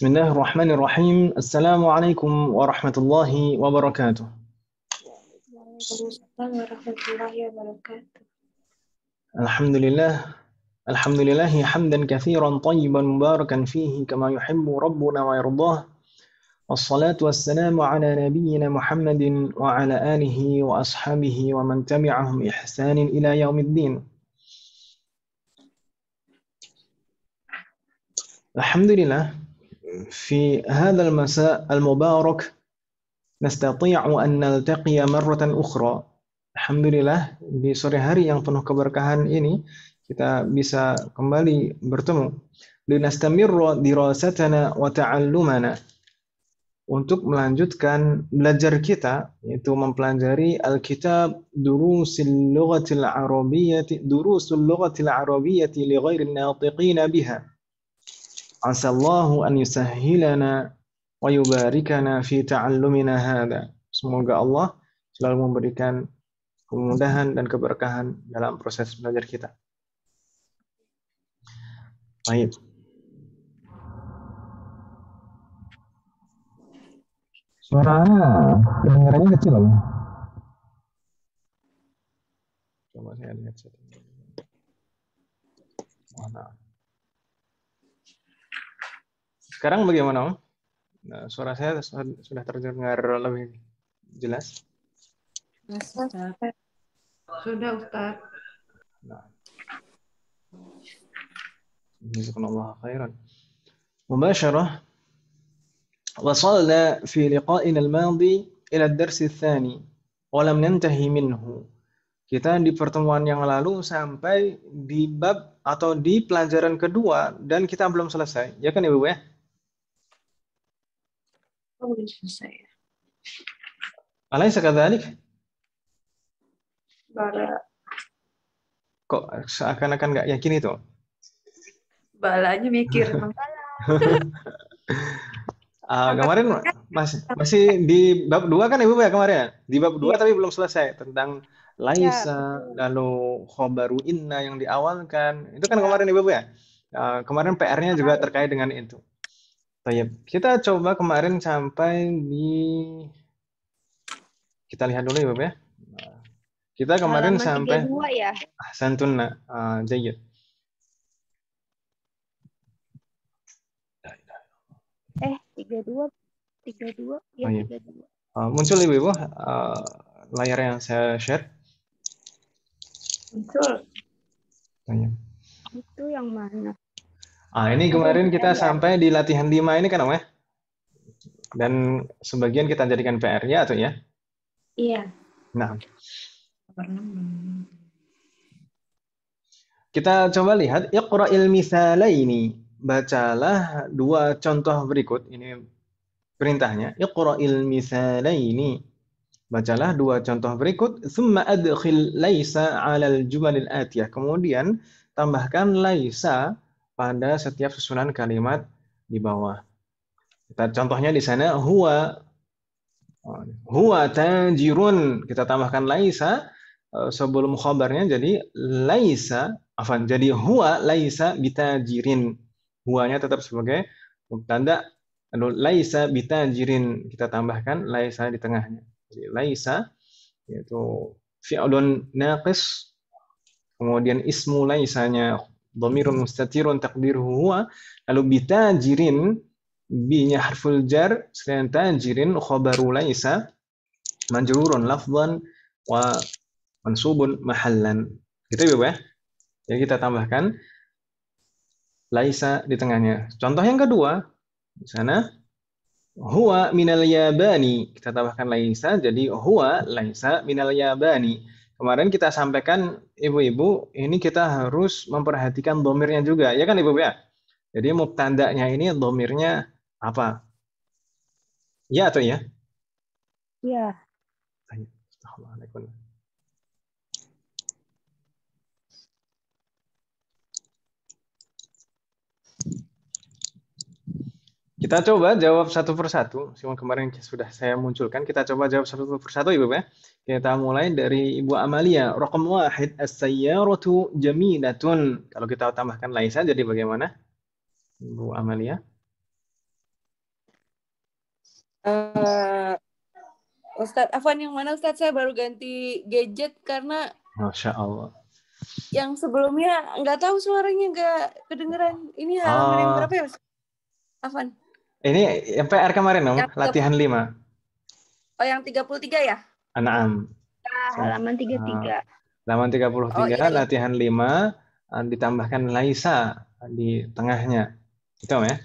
Bismillahirrahmanirrahim. Assalamualaikum warahmatullahi wabarakatuh. Waalaikumsalam warahmatullahi wabarakatuh. Alhamdulillah. Alhamdulillahi hamdan kathiran tayyiban mubarakan fihi kama yuhibbu rabbuna wa yardah. Wassalatu wassalamu ala nabiyyina Muhammadin wa ala alihi wa ashabihi wa man tabi'ahum ihsanin ila yaumiddin. Alhamdulillah. في هذا المساء المبارك نستطيع أن نلتقي مرة أخرى. Alhamdulillah, di sore hari yang penuh keberkahan ini kita bisa kembali bertemu. Linastamirra dirasatana wa ta'allumana, untuk melanjutkan belajar kita, yaitu mempelajari Alkitab Durusul Lughatil Arabiyyati li ghairi natiqina biha. Asallahu an yusahhilana wa yubarikana fi ta'allumina hadha. Semoga Allah selalu memberikan kemudahan dan keberkahan dalam proses belajar kita. Baik. Suara kedengarannya kecil loh. Coba saya lihat settingnya. Mana? Sekarang bagaimana, Om? Nah, suara saya sudah terdengar lebih jelas? Sudah, Ustaz. Nah. Jazakumullah khairan. Mubasyarah. وصلنا في لقائنا الماضي إلى الدرس الثاني ولم ننتهي منه. Kita di pertemuan yang lalu sampai di bab atau di pelajaran kedua dan kita belum selesai. Ya kan Ibu ya? Belum selesai. Alaysa kadzalik? Bala. Kok seakan-akan nggak yakin itu? Balanya mikir. Kemarin masih di bab 2 kan Ibu ya kemarin? Di bab 2 tapi belum selesai tentang laisa, lalu khobaru inna yang diawalkan. Itu kan kemarin Ibu ya? Kemarin PR-nya juga terkait dengan itu. Baik, kita coba kemarin sampai di, kita lihat dulu Ibu ya. Kita kemarin sampai 32 ya. Ahsantunna, jayyid. 32 ya, 32. Muncul Ibu layar yang saya share. Muncul. Baik. Itu yang mana? Ini kemarin kita sampai di latihan 5 ini kan Om ya? Dan sebagian kita jadikan PR ya atau ya? Iya. Nah. Kita coba lihat Iqra'il mithalaini. Bacalah dua contoh berikut. Ini perintahnya. Iqra'il mithalaini. Bacalah dua contoh berikut. Thumma adkhil laisa 'alal jumalil atiyah. Kemudian tambahkan laisa pada setiap susunan kalimat di bawah. Kita contohnya di sana huwa tajirun. Kita tambahkan laisa sebelum khabarnya jadi laisa, jadi huwa laisa bitajirin. Huwanya tetap sebagai mubtada, lalu laisa bitajirin kita tambahkan laisa di tengahnya. Jadi laisa yaitu fi'lun naqis, kemudian ismu laisanya dhamirun mustatirun taqdiruhu huwa, lalu bitajirin bi-nya harful jar, selain tajirin khabaru laisa majrurun lafdhan wa mansubun mahallan. Gitu ya, jadi kita tambahkan laisa di tengahnya. Contoh yang kedua di sana huwa minal yabani, kita tambahkan laisa jadi huwa laisa minal yabani. Kemarin kita sampaikan Ibu-ibu, ini kita harus memperhatikan domirnya juga, ya kan Ibu ya? Jadi mubtada'nya ini domirnya apa? Ya atau ya? Ya. Assalamualaikum. Kita coba jawab satu persatu. Semua kemarin sudah saya munculkan. Kita coba jawab satu persatu Ibu ya. Kita mulai dari Ibu Amalia. Raqam 1, as-sayyaratu jamilatun. Kalau kita tambahkan laisa jadi bagaimana? Ibu Amalia. Eh, Ustadz Afwan yang mana Ustadz? Saya baru ganti gadget karena Masya Allah. yang sebelumnya nggak tahu suaranya nggak kedengeran. Ini halaman yang berapa ya Ustadz Afwan? Ini yang PR kemarin, Om, Yang latihan 5. Oh, yang 33 ya? Naam. Halaman 33. Halaman Oh 33, iya. latihan 5, ditambahkan laisa di tengahnya. Itu, Om, ya.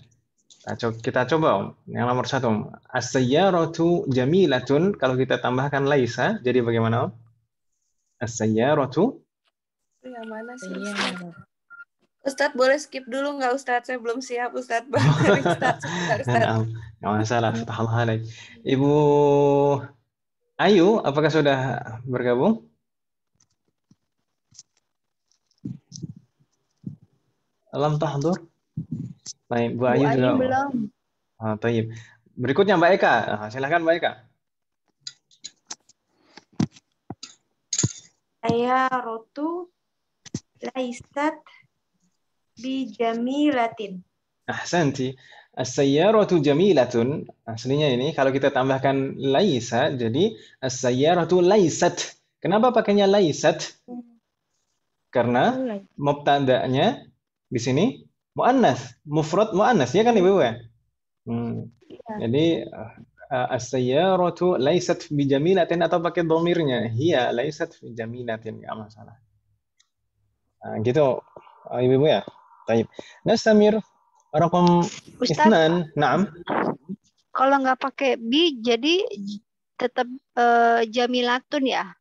Kita coba, Om. Yang nomor 1, Om. As-sayyaratu jamilatun. Kalau kita tambahkan laisa, jadi bagaimana, Om? As-sayyaratu. Yang mana sih Ustadz? Ustadz boleh skip dulu nggak Ustadz? Saya belum siap Ustadz. Baru dari Ustadz. Naam. Nggak masalah. Fatahullah alaik. Ibu Ayu, apakah sudah bergabung? Alam tahdur? Baik, Bu Bu Ayu Ayu juga. belum. Taib. Berikutnya Mbak Eka. Silakan Mbak Eka. Sayyaratu laisat bijamilatin. Ahsanti. As-sayyaratu jamilatun. Aslinya ini kalau kita tambahkan laisa, jadi as-sayyaratu laisat. Kenapa pakainya laisat? Karena mubtada'nya di sini muannas, mufrad muannas, ya kan Ibu ya? Jadi as-sayyaratu laisat bijamilatin atau pakai dhamirnya, hiya laisat bijamilatin, enggak masalah. Gitu Ibu ya. Baik. Nastamir raqam Ustaz, 2. Naam. kalau nggak pakai bi jadi tetap jamilatun ya?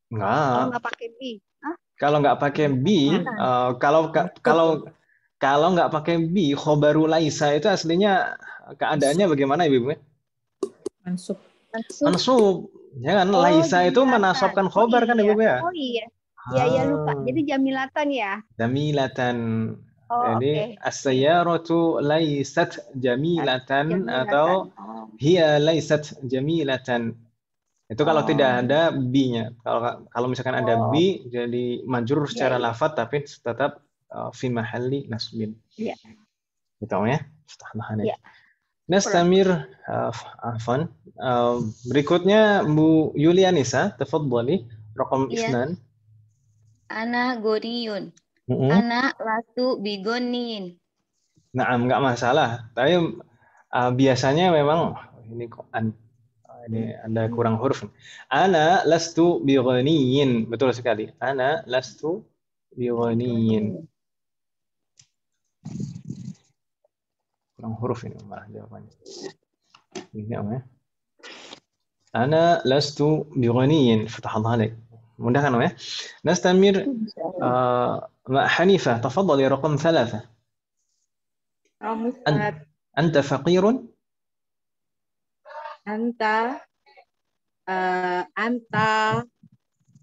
Enggak. Kalau nggak pakai bi. Kalau nggak pakai bi, kalau nggak pakai bi, khobaru laisa itu aslinya keadaannya bagaimana Ibu? Mansub. Ya kan, laisa itu menasabkan khobar kan Ibu ya? Oh iya. Ya lupa. Jadi jamilatan ya. Jamilatan. Oh, Jadi as-sayyaratu laisat jamilatan atau Oh. hiya laisat jamilatan. Itu kalau tidak ada bi-nya. Kalau misalkan ada bi, jadi majrur secara lafadz tapi tetap fi mahalli nasbin. Iya. Gitu ya. Ya. Nastamir afwan. Berikutnya Bu Yulianisa, tafadhali, raqam 2. Ana goriyun. Ana lastu bigonin. Nah, nggak masalah. Tapi biasanya memang ini kok ini ada kurang huruf. Ana lastu bighaniyin. Betul sekali. Ana lastu bighaniyin. Kurang huruf ini malah jawabannya. Ini apa ya? Ana lastu bighaniyin. Fatahullah alaik. Mudah kan ya? Nastamir مع حنيفة تفضلي رقم 3. أنت فقير. Anta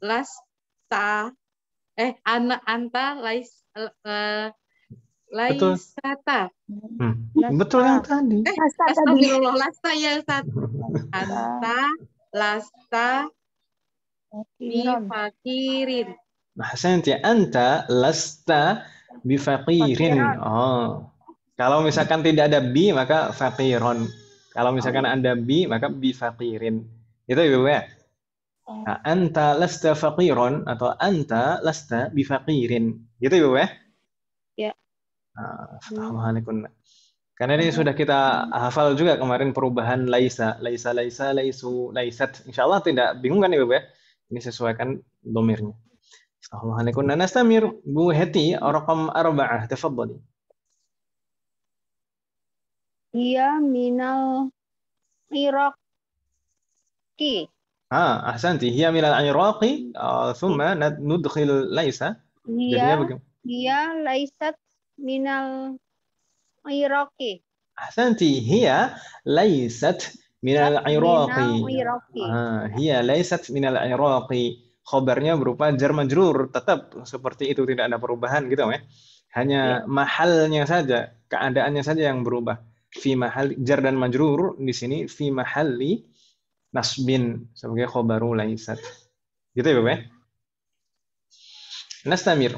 lasta laisata. Betul yang tadi. Astagfirullah, lasta ya Ustaz. Anta lasta bifakirin. Ahsanti, anta lasta bifaqirin. Kalau misalkan tidak ada bi maka faqiron. Kalau misalkan ada bi maka bifaqirin. Itu Ibu ya. Nah, anta lasta faqiron atau anta lasta bifaqirin. Gitu Ibu ya. Ya. Karena ini sudah kita hafal juga kemarin perubahan laisa, laisu, laisat. Insyaallah tidak bingung kan Ibu ya. Ini sesuaikan domirnya. Assalamualaikum. Nastamir Bu Heti, raqam 4, tafadhali. Iya minal Iraqi. Ahsanti. Hiya minal Iraqi, thumma nudkhil laisa. Iya laisat minal Iraqi. Ahsanti. Hiya laisat minal Iraqi. Hiya laisat minal Iraqi. Khobarnya berupa jar majrur, tetap seperti itu, tidak ada perubahan gitu ya. Hanya mahalnya saja, keadaannya saja yang berubah. Fi mahal jar dan majrur di sini fi mahalli nasbin sebagai khobaru laisat. Gitu ya, Bapak ya? Nastamir.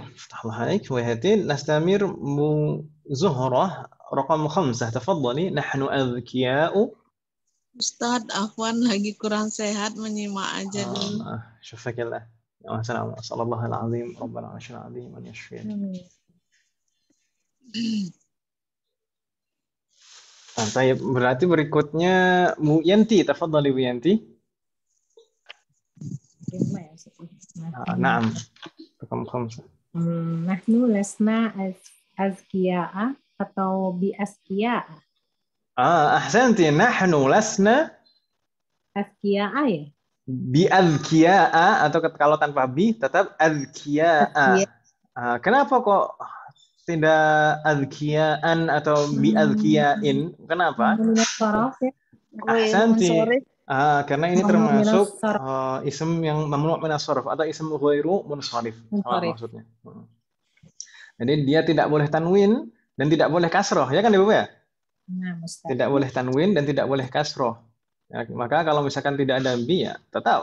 Nastamir Bu Zuhrah raqam 5. Tafadhali. Nahnu adhkiya'u. Ustadz, Afwan lagi kurang sehat, menyimak aja dulu. شوفك الله صلى الله العظيم ربنا العرش العظيم أن يشفيك. Baik, berarti berikutnya Bu Yanti, tafadhali Bu Yanti. Naam. Raqam 5. Nahnu lasna azkiya'a atau bi azkiya'a. Ahsanti, nahnu lasna azkiya'a ya. Bi azkiya'a atau kalau tanpa bi tetap azkiya'a. Kenapa kok tidak azkiyaan atau bi azkiya'in? Kenapa? Ahsanti. Karena ini termasuk ism yang mamnu' min as-sarf atau ism ghairu munsharif maksudnya. Jadi dia tidak boleh tanwin dan tidak boleh kasroh, ya kan Ibu ya? Tidak boleh tanwin dan tidak boleh kasroh. Ya, maka kalau misalkan tidak ada bi ya tetap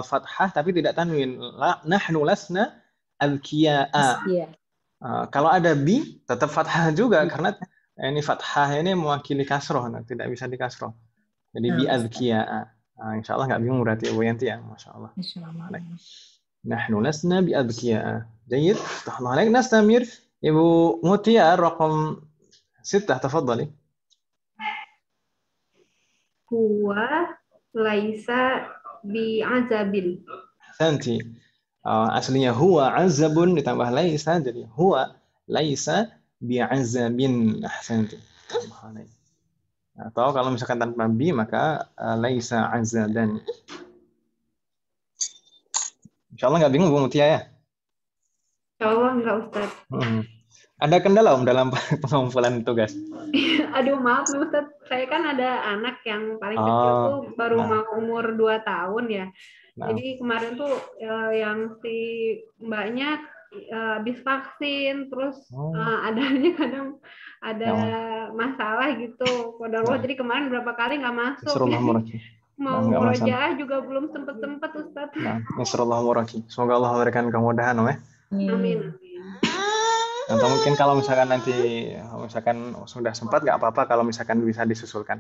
fathah tapi tidak tanwin. Nahnu lasna azkiya'a. Kalau ada bi tetap fathah juga karena ini fathah ini mewakili kasroh, tidak bisa dikasroh. Jadi bi azkiya'a. Insya Allah nggak bingung berarti Ibu Yanti ya, masya Allah. Nahnu lasna bi azkiya'a. Jayid. Tahna alaik nastamir. Ibu Mutia raqam 6 tafadhali. Huwa laisa bi'azabin. Santi. Aslinya huwa azabun ditambah laisa jadi huwa laisa bi'azabin. Ahsanti. Atau kalau misalkan tanpa bi maka laisa azaban. Insyaallah nggak bingung Bu Mutia ya? Insyaallah enggak Ustaz. Ada kendala dalam pengumpulan tugas? Aduh maaf nih Ustaz, saya kan ada anak yang paling kecil tuh baru mau umur 2 tahun ya. Jadi kemarin tuh yang si mbaknya habis vaksin, terus adanya kadang ada masalah gitu. Qadarullah, jadi kemarin berapa kali nggak masuk. Mau murojaah juga belum sempet Ustaz. Nasrullah muraki. Semoga Allah memberikan kemudahan ya. Amin. Atau mungkin kalau misalkan nanti sudah sempat nggak apa-apa kalau misalkan bisa disusulkan.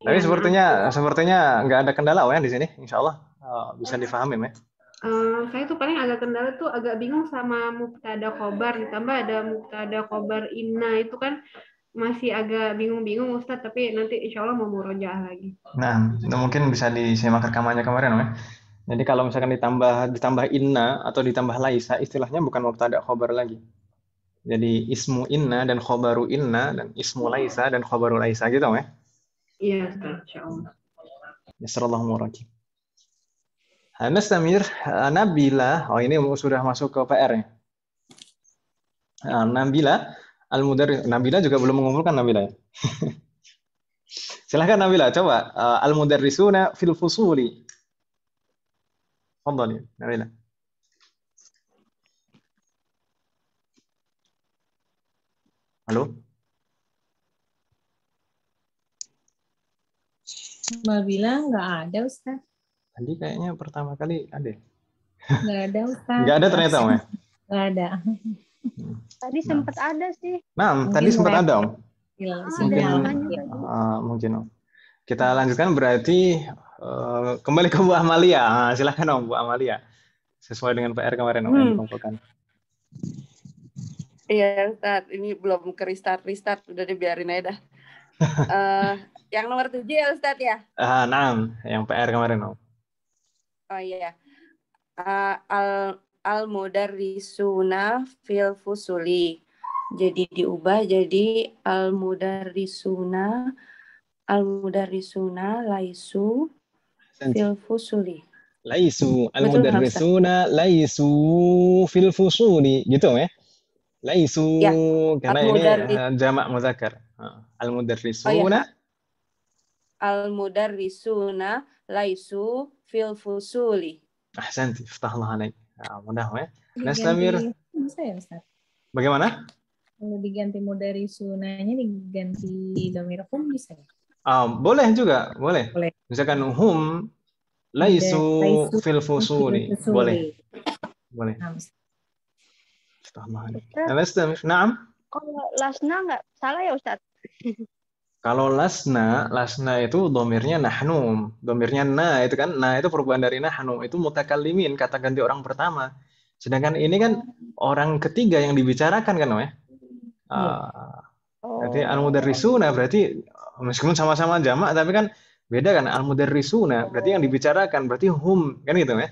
Tapi sepertinya nggak ada kendala ya di sini. Insya Allah bisa difahami ya. Saya tuh paling agak kendala tuh agak bingung sama mubtada khobar, ditambah ada mubtada khobar inna itu kan masih agak bingung Ustadz, tapi nanti insya Allah mau murojaah lagi. Nah, itu mungkin bisa disimak rekamannya kemarin ya. Jadi kalau misalkan ditambah inna atau ditambah laisa, istilahnya bukan mubtada khobar lagi. Jadi ismu inna dan khobaru inna dan ismu laisa dan khobaru laisa gitu ya. Iya, insyaallah. Nasrullah muraki. Nastamir Nabila. Oh ini sudah masuk ke PR-nya. Nabila Al-Mudarris. Nabila juga belum mengumpulkan Nabila ya. Silahkan Nabila, coba Al-Mudarrisuna fil fusuli. Fadhali Nabila. Halo? Nabila nggak ada Ustaz. Tadi kayaknya pertama kali ada. Nggak ada Ustaz. Nggak ada ternyata Om ya? Nggak ada. Tadi sempat ada sih. Tadi sempat ada Om. Mungkin Om. Kita lanjutkan berarti kembali ke Bu Amalia. Silakan Om Bu Amalia. Sesuai dengan PR kemarin Om yang dikumpulkan. Iya Ustaz, ini belum ke restart, udah dibiarin aja dah. Yang nomor 7 ya Ustaz ya? Yang PR kemarin Om. Oh iya. Al-mudarrisuna fil fusuli. Jadi diubah jadi al-mudarrisuna laisu fil fusuli. Laisu al-mudarrisuna laisu fil fusuli gitu ya. Laisu ya, karena ini jamak muzakkar. Al-mudarrisuna Al-mudarrisuna laisu fil fusuli. Ahsanti, iftahullah alaik. Mudah ya. Nastamir. Bisa ya Ustaz? Bagaimana? Kalau diganti mudarrisunanya diganti dhamir hum bisa ya? Boleh juga, boleh. Misalkan hum laisu fil fusuli. Boleh. Iftahullah alaik. Nastamir. Naam. Kalau lasna nggak salah ya Ustaz? Kalau lasna itu domirnya nahnu, domirnya na itu kan, na itu perubahan dari nahnu, itu mutakallimin, kata ganti orang pertama. Sedangkan ini kan orang ketiga yang dibicarakan kan, ya. Berarti al-mudarrisuna berarti meskipun sama-sama jamak tapi kan beda kan, al-mudarrisuna berarti yang dibicarakan berarti hum kan gitu ya.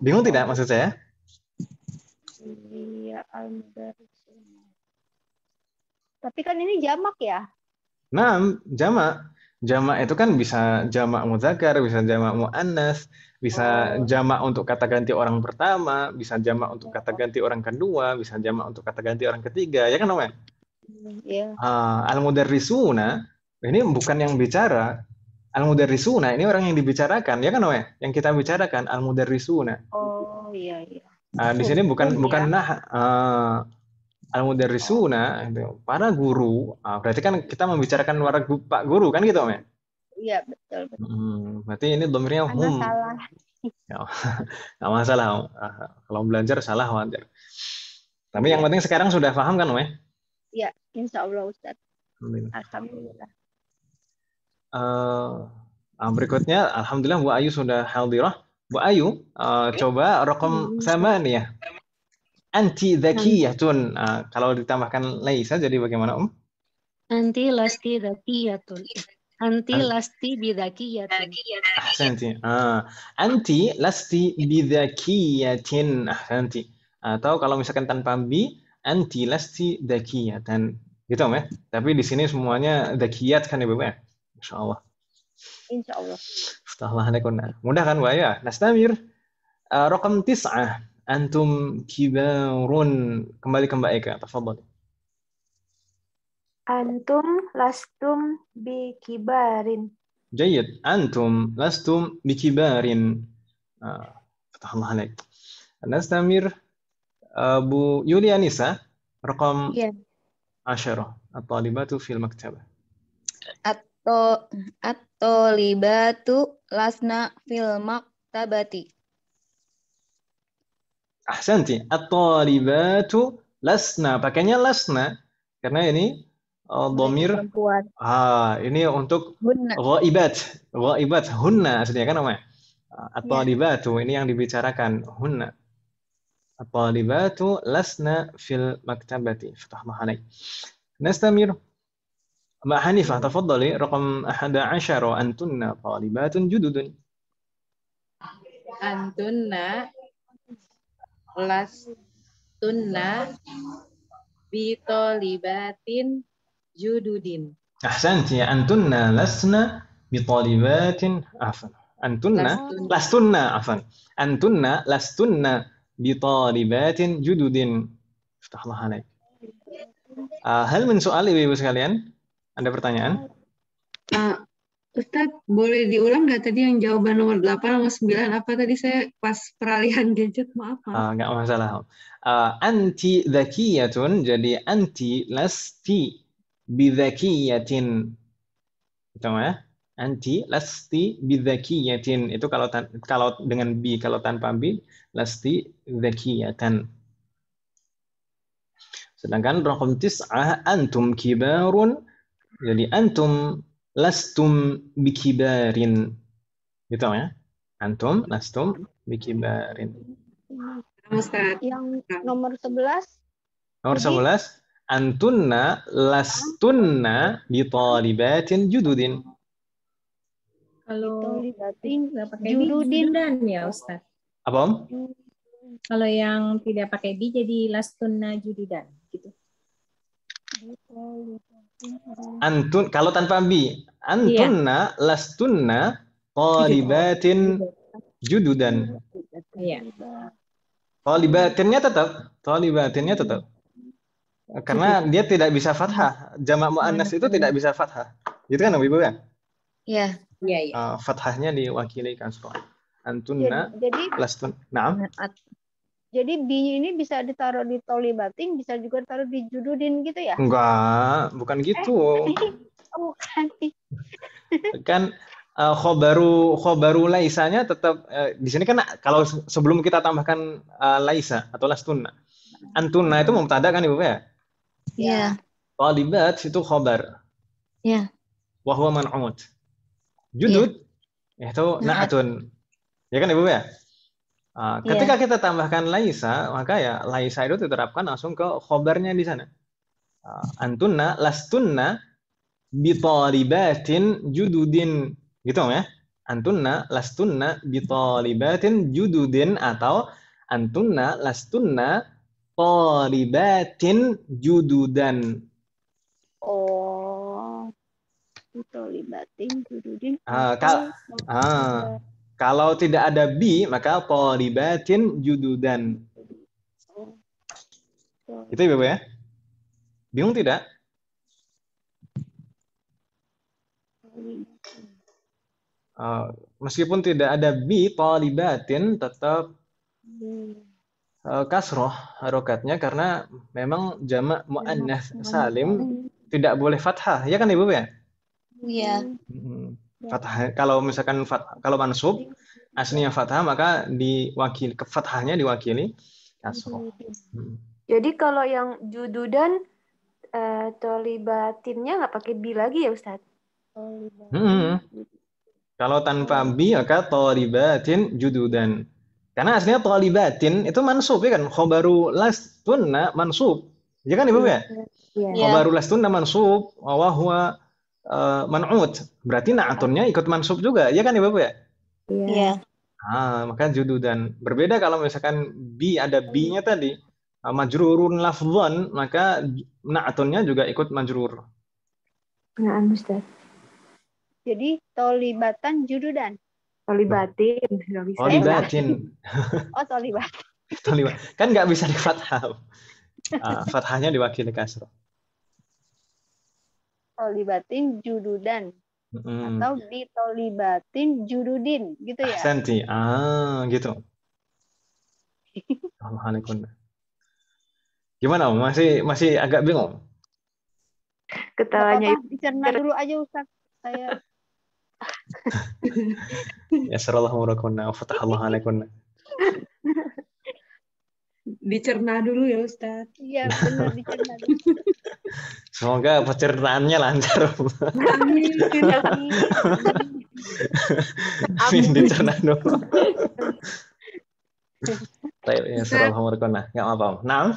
Bingung tidak maksud saya? Iya, al-mudarrisuna. Tapi kan ini jamak ya? Nah, jamak. Jamak itu kan bisa jamak muzakkar, bisa jamak muannas, bisa jamak untuk kata ganti orang pertama, bisa jamak untuk kata ganti orang kedua, bisa jamak untuk kata ganti orang ketiga, ya kan, Om? Iya. Al-mudarrisuna ini bukan yang bicara. Al-mudarrisuna ini orang yang dibicarakan, ya kan, Om? Yang kita bicarakan al-mudarrisuna. Oh, iya. Di sini bukan al-mudarrisuna itu para guru. Berarti kan kita membicarakan Pak Guru kan gitu, Om, ya? Iya, betul. Berarti ini domirnya hum. Salah. Nggak masalah, Om. Kalau belajar salah wajar. Tapi yang penting sekarang sudah paham kan, Om, ya? Iya, insya Allah, Ustaz. Alhamdulillah. Berikutnya, alhamdulillah Bu Ayu sudah hadirah. Bu Ayu, coba raqam 8. Anti dzakiyatun. Kalau ditambahkan laisa jadi bagaimana, Om? Anti lasti dzakiyatun. Anti lasti bidzakiyatun. Ahsanti. Anti lasti bidzakiyatin. Ahsanti. Atau kalau misalkan tanpa bi, anti lasti dzakiyatan. Gitu, Om, ya. Tapi di sini semuanya dzakiyat kan, Ibu ya? Insyaallah. Insyaallah. Mudah kan, Bu Ayu? Nastamir. Raqam 9. Antum kibarun. Kembali ke Mbak Eka, tafadhali. Antum lastum bi kibarin. Jayyid. Antum lastum bi kibarin. Fatahullah alaik. Nastamir. Bu Yulianisa, raqam 10. At-talibatu fil maktabah. At-talibatu lasna fil maktabati. Ahsanti. At-talibatu lasna. Pakainya lasna karena ini dhamir ini untuk ghaibat. Ghaibat hunna aslinya kan, Om. At-talibatu ini yang dibicarakan hunna. At-talibatu lasna fil maktabati. Fatahullah alaik. Nastamir. Mbak Hanifah, tafadhali raqam 11. Antunna talibatun jududun. Antunna lastunna bitolibatin jududin. Ahsanti. Antunna lasna bitolibatin afan. Antunna lastunna bitolibatin jududin. Aftahullah alaik. Hal min soal ibu-ibu sekalian? Ada pertanyaan? Ustadz, boleh diulang nggak tadi yang jawaban nomor 8 sama 9 apa tadi saya pas peralihan gadget, maaf. Nggak masalah. Anti dzakiyatun jadi anti lasti bidzakiyatin. Gitu ya. Anti lasti bidzakiyatin itu kalau dengan bi, kalau tanpa bi lasti dzakiyatan. Sedangkan raqam 9 antum kibarun jadi antum lastum bikibarin. Gitu ya. Antum lastum bikibarin. Yang nomor 11? Nomor 11. Antunna lastunna bitalibatin jududin. Kalau tidak pakai jududin ya, Ustaz. Apa, Om? Kalau yang tidak pakai bi jadi lastunna jududan gitu. Antun kalau tanpa bi, antunna lastunna talibatin jududan. Iya. Talibatinnya tetap. Karena dia tidak bisa fathah. Jamak muannas itu tidak bisa fathah. Gitu kan, Ibu kan? Iya. Fathahnya diwakili kasrah. Antunna lastun. Naam. Jadi bi ini bisa ditaruh di tolibatin, bisa juga ditaruh di jududin gitu ya? Enggak, bukan gitu. Bukan. Kan khobaru laisanya tetap di sini kan kalau sebelum kita tambahkan laisa atau lastunna. Antunna itu mubtada kan, Ibu ya? Iya. Talibat itu khobar. Ya. Wa huwa man'ut. Judud itu na'atun. Ya kan Ibu ya? Ketika kita tambahkan laisa, maka ya laisa itu diterapkan langsung ke khobarnya di sana. Antunna lastunna bitalibatin jududin, gitu ya. Antunna lastunna bitalibatin jududin, atau antunna lastunna talibatin jududan. Oh, bitolibatin jududin. Kalau tidak ada bi, maka talibatin jududan. Itu Ibu ya? Bingung tidak? Meskipun tidak ada bi, talibatin tetap kasroh harokatnya, karena memang jamak muannats salim tidak boleh fathah, ya kan Ibu ya? Iya. Fathah, kalau misalkan kalau mansub aslinya fathah, maka diwakili ke fathahnya diwakili kasroh. Jadi kalau yang jududan tolibatinnya nggak pakai bi lagi ya Ustadz? Kalau tanpa bi maka tolibatin jududan. Karena aslinya tolibatin itu mansub, ya kan? Khobaru lastunna mansub. Ya kan Ibu ya? Khobaru lastunna mansub wa huwa man'ut. Berarti na'atunnya ikut mansub juga. Ya kan Ibu ya? Iya. Maka jududan. Berbeda kalau misalkan bi, ada bi-nya tadi, majrurun lafdhan, maka na'atunnya juga ikut majrur. Nah, Ustaz. Jadi tolibatan jududan. Tolibatin, nggak bisa. Tolibatin. Oh, tolibatin. Kan nggak bisa di fathah. Fathahnya diwakili kasroh. Tolibatin jududan. Atau ditolibatin jududin, gitu ya? Ahsanti. Gitu. Alhamdulillah. Gimana Om? Masih agak bingung? Ketawanya dicerna dulu aja Ustaz. Saya Yasrallahu murakunna wa fatahallahu alaikunna. Dicerna dulu ya Ustaz. Iya, benar, dicerna dulu. Semoga pencernaannya lancar. Amin. Amin, dicerna dulu. Baik, yasrallahu murakunna. Ya apa? Naam.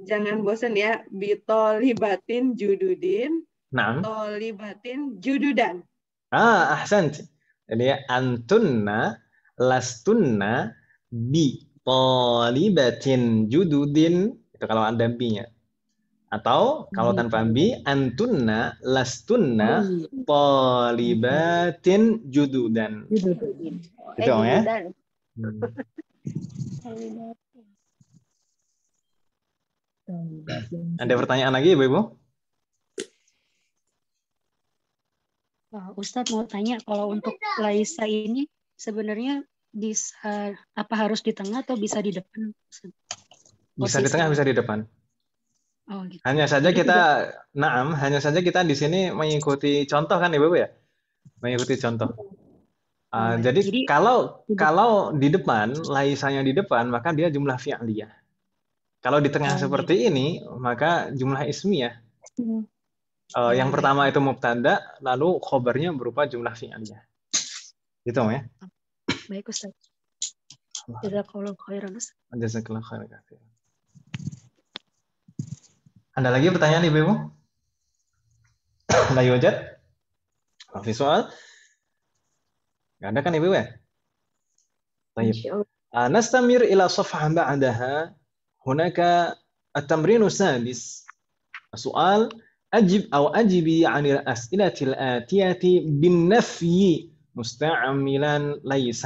Jangan bosan ya, bitolibatin jududin. Naam. Tolibatin jududan. Ahsant. Jadi antunna lastunna bi talibatin jududin, itu kalau ada bi-nya. Atau kalau tanpa bi, antunna lastunna talibatin jududan. Itu ya. Ada pertanyaan lagi Ibu? Ustadz mau tanya, kalau untuk laisa ini sebenarnya bisa harus di tengah atau bisa di depan? Bisa di tengah, bisa di depan. Oh, gitu. Hanya saja kita di sini mengikuti contoh kan Ibu ya? Mengikuti contoh. Jadi kalau di depan, laisanya di depan, maka dia jumlah fi'liyah. Kalau di tengah seperti ini, maka jumlah ismiyah. Yang pertama itu mubtada, lalu khobarnya berupa jumlah fi'liyah. Gitu ya. Baik Ustaz. Jazakallahu khairan Ustaz. Jazakallahu khairan. Ada lagi pertanyaan Ibu? La yujad? Fi soal? Enggak ada kan Ibu ya? Baik. Nastamir ila safhah ba'daha. Hunaka at-tamrin as-sadis. Soal أجب أو أجبي عن الأسئلة الآتية بالنفي مستعملا ليس.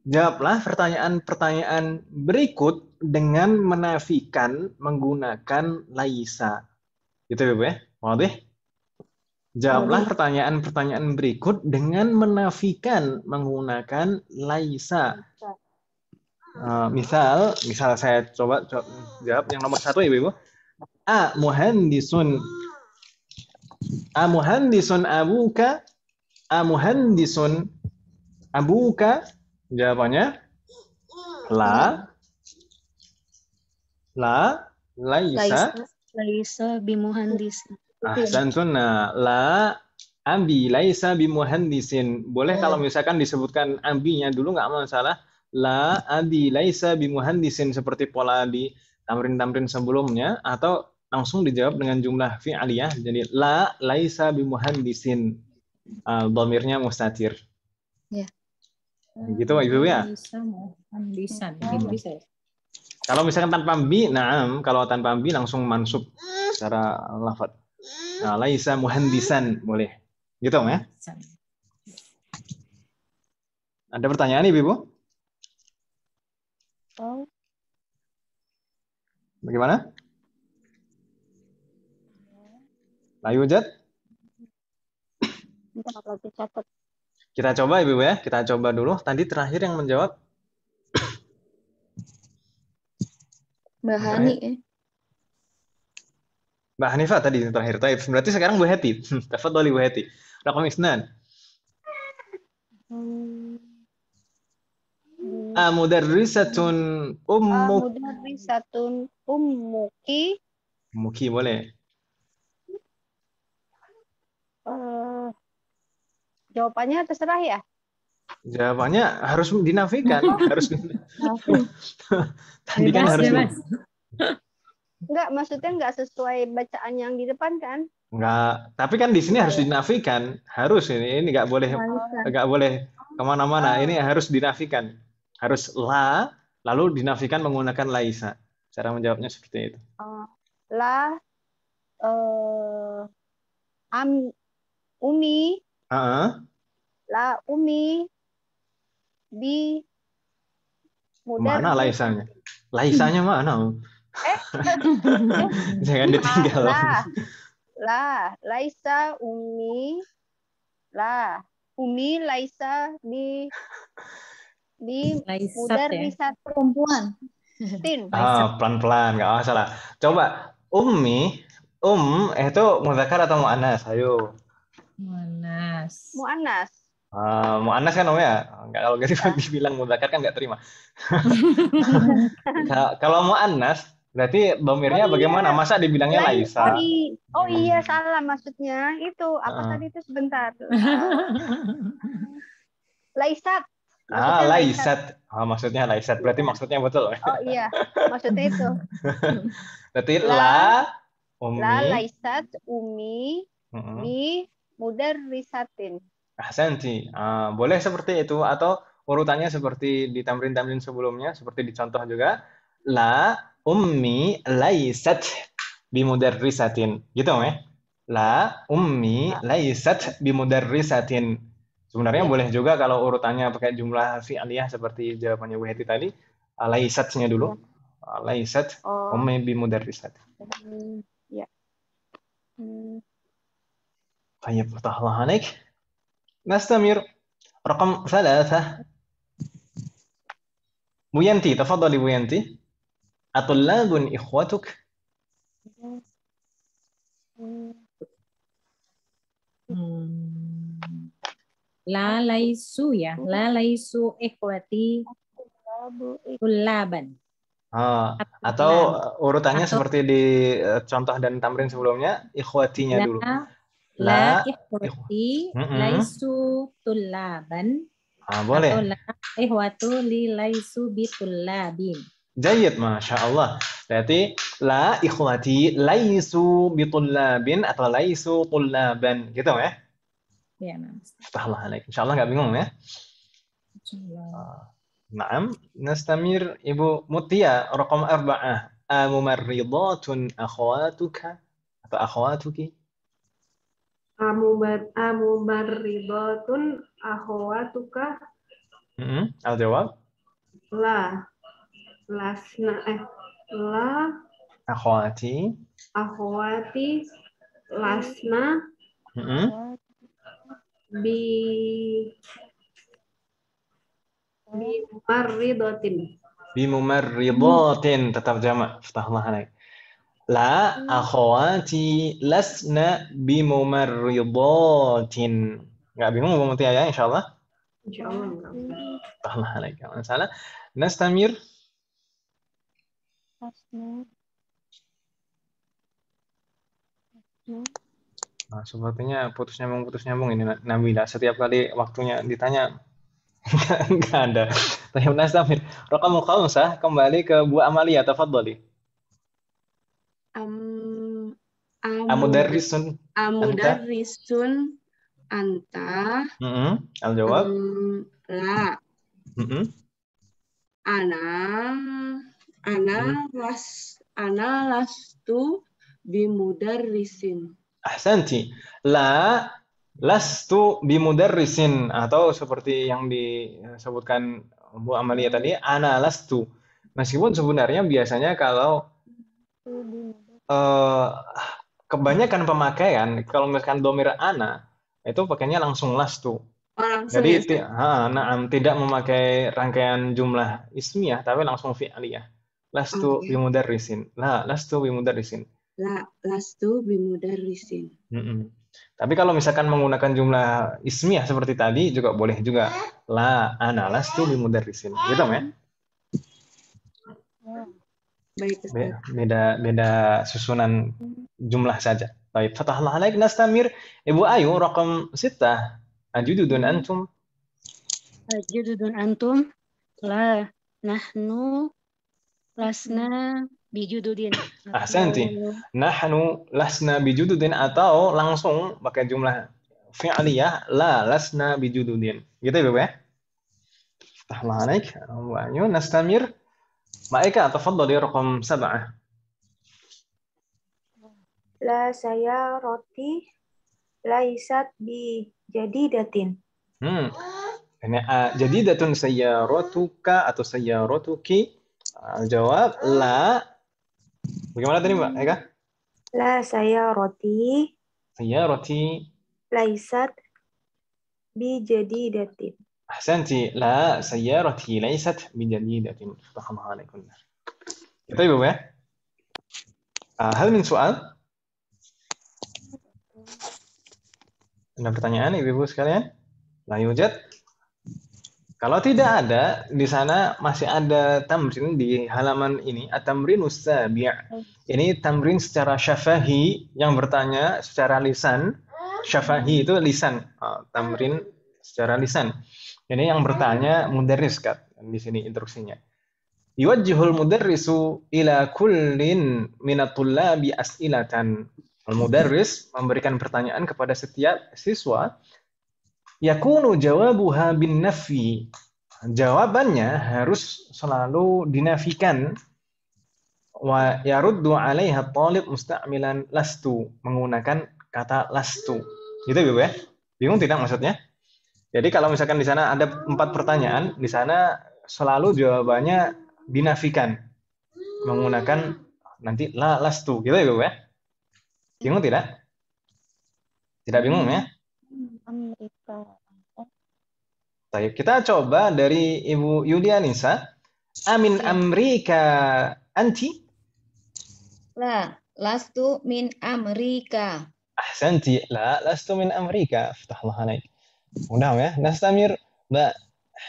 Jawablah pertanyaan-pertanyaan berikut dengan menafikan menggunakan laisa. Gitu Ibu ya? Wadih? Jawablah pertanyaan-pertanyaan berikut dengan menafikan menggunakan laisa. Misal saya coba jawab yang nomor 1 Ibu. Muhandisun abuka? Muhandisun abuka? Jawabannya laisa bimuhandis. Ahsantun. Nah, la abi laisa bimuhandisin. Boleh kalau misalkan disebutkan abinya dulu nggak masalah. La abi laisa bimuhandisin seperti pola di tamrin-tamrin sebelumnya atau langsung dijawab dengan jumlah fi'aliyah. Jadi la laisa bimuhandisin. Dhamirnya mustatir. Ya. Gitu Ibu ya. Bisa muhandisan. Gitu bisa ya. Kalau misalkan tanpa bi, na'am. Kalau tanpa bi langsung mansub secara lafadz. Nah, laisa muhandisan boleh. Gitu ya. Ada pertanyaan Ibu? Oh, Bagaimana? Ayo Jad. bentar lagi catat. Kita coba Ibu ya. Kita coba dulu. Tadi terakhir yang menjawab Mbak Hani ya. Mbak Hanifah tadi yang terakhir. Berarti sekarang Bu Heti. Tafadhali Bu Heti. Raqam isnan. Mudarrisatun ummuk. Mudarrisatun ummuki. Muki boleh. Jawabannya terserah ya. Jawabannya harus dinafikan. Harus. Tadi kan harus. Enggak, maksudnya enggak sesuai bacaan yang di depan kan? Enggak. Tapi kan di sini harus dinafikan. Harus ini enggak boleh kemana-mana. Ini harus dinafikan. Harus la, lalu dinafikan menggunakan laisa. Cara menjawabnya seperti itu. La, umi, la umi, bi, mana laisanya? Laisanya mana? Jangan ditinggal. Laisa, umi, umi, laisa, bi mudarrisat perempuan. Pelan-pelan, nggak masalah. Coba ummi, itu muzakkar atau muannas? Ayo. Muannas. Muannas kan ya? Nggak, kalau dibilang muzakkar kan nggak terima. Kalau muannas berarti dhamirnya bagaimana? Masa dibilangnya laisa? Oh iya, salah maksudnya. Itu apa tadi itu sebentar. Laisat. Laisat. Maksudnya laisat. Berarti maksudnya betul. Oh iya, maksudnya itu. Berarti la ummi. La laisat ummi bi mudarrisatin. Ahsanti. Boleh seperti itu atau urutannya seperti di tamrin-tamrin sebelumnya, seperti dicontoh juga. La ummi laisat bimudarrisatin. Gitu ya? La ummi laisat bimudarrisatin. Sebenarnya boleh juga kalau urutannya pakai jumlah fi'aliyah seperti jawabannya Bu Heti tadi, laisatnya dulu. Laisat ummi bimudarrisatin. Ya. طيب فتح الله عليك. نستمر. رقم 3. Bu Yanti, تفضلي Bu Yanti. أطلاب إخوتك؟ La laisu ya, la laisu ikhwati tullaban. Atau urutannya seperti di contoh dan tamrin sebelumnya, ikhwatinya dulu. La ikhwati laisu tullaban. Boleh. Atau la ikhwatu li laisu bitullabin. Jayid, Masya Allah. Berarti la ikhwati laisu bitullabin atau laisu tullaban. Gitu ya? Ya, Mas. Aftahullah alaik. Insya Allah nggak bingung ya? Naam. Nastamir Ibu Mutia. Raqam 4. Amumarridatun akhwatuka atau akhwatuki? Amumarridatun akhwatuka. Al-jawab? Akhwati lasna bimumarridatin tetap jamak. Aftahullah alaik. La akhwati lasna bimumarridatin. Nggak bingung Bu Mutia ya, insya Allah? Insya Allah enggak. Aftahullah alaik. Masalah. Nastamir. Sepertinya putus nyambung ini Nabila. Setiap kali waktunya ditanya nggak ada. Tayyib nastamir. Raqam khamsah, kembali ke Bu Amalia, tafadhali. Amudarrisun anta. Amudarrisun anta. Al-jawab. La. Ana lastu bimudarrisin. Ahsanti. La lastu bimudarrisin, atau seperti yang disebutkan Bu Amalia tadi, ana lastu. Meskipun sebenarnya biasanya kalau kebanyakan pemakaian kalau misalkan domir ana itu pakainya langsung lastu. Jadi tidak memakai rangkaian jumlah ismiyah tapi langsung fi'liyah. Lastu bimudarrisin. La lastu bimudarrisin. La lastu bimudarrisin. Tapi kalau misalkan menggunakan jumlah ismiyah seperti tadi juga boleh juga. La ana lastu bimudarrisin. Gitu ya? Baik, beda susunan jumlah saja. Baik, fatahlah alaik nastamir. Ibu Ayu, raqam 6. Ajududun antum. Ajududun antum. La nahnu lasna bijududin. Ahsanti. Nahnu lasna bijududin, atau langsung pakai jumlah fi'liyah la lasna bijududin. Gitu ya, Bu ya? Fatahlah alaik. Ibu Ayu, nastamir. Ma'ika, tafadhali raqam 7. La saya roti laisat bi jadidatin. Ini jadidatun sayyaratuka atau sayyaratuki. Jawab la. Bagaimana tadi Mbak Eka? La saya roti laisat bi jadidatin. Ahsanti. La sayyarati laisat bi jadidatin. Fatahallahu alaikum. Itu Ibu ya? Hal min soal? Ada pertanyaan Ibu sekalian? La yujad? Kalau tidak ada, di sana masih ada tamrin di halaman ini. At-tamrinus sabi'. Ini tamrin secara syafahi, yang bertanya secara lisan. Syafahi itu lisan. Tamrin secara lisan. Ini yang bertanya mudarris kan di sini instruksinya. Yuwajjihul mudarrisu ila kullin minat tullabi as'ilatan. Al-mudarris memberikan pertanyaan kepada setiap siswa. Yakunu jawabuha bin nafi. Jawabannya harus selalu dinafikan. Wa yaruddu 'alaiha talib musta'milan lastu, menggunakan kata lastu. Gitu Ibu ya? Bingung tidak maksudnya? Jadi kalau misalkan di sana ada 4 pertanyaan, di sana selalu jawabannya dinafikan menggunakan nanti la lastu. Gitu Ibu ya? Bingung tidak? Tidak bingung ya? Baik, kita coba dari Ibu Yulianisa. Amin Amrika anti? La, lastu min Amerika. Ahsanti. La, lastu min Amerika. Fatahullah alaik. Mudah ya. Nastamir Mbak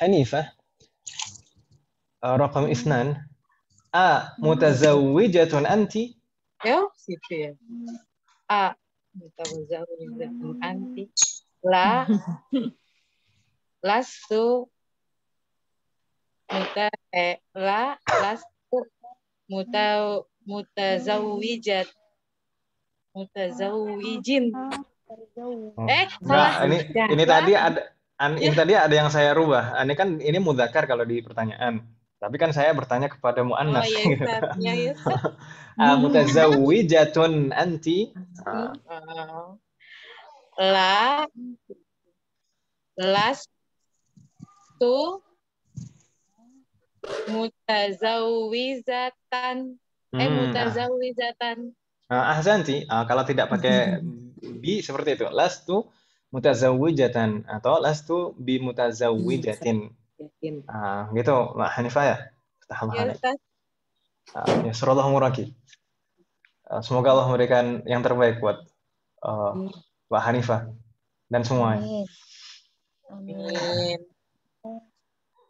Hanifah. Raqam 2. Mutazawwijatun anti? Ya, situ ya. Mutazawwijatun anti. La lastu mutazawwijat mutazawijin. Salah. Ini tadi ada ini tadi ada yang saya rubah. Ini kan ini mudzakar kalau di pertanyaan. Tapi kan saya bertanya kepada muannas. Mutazawwijatun anti? La lastu mutazawijatan. Mutazawijatan. Ahsanti. Kalau tidak pakai bi seperti itu. Lastu mutazawwijatan atau lastu bi mutazawwijatin. Gitu Mbak Hanifah ya. Ya, surallahu muraki. Semoga Allah memberikan yang terbaik buat Mbak Hanifah dan semuanya. Amin.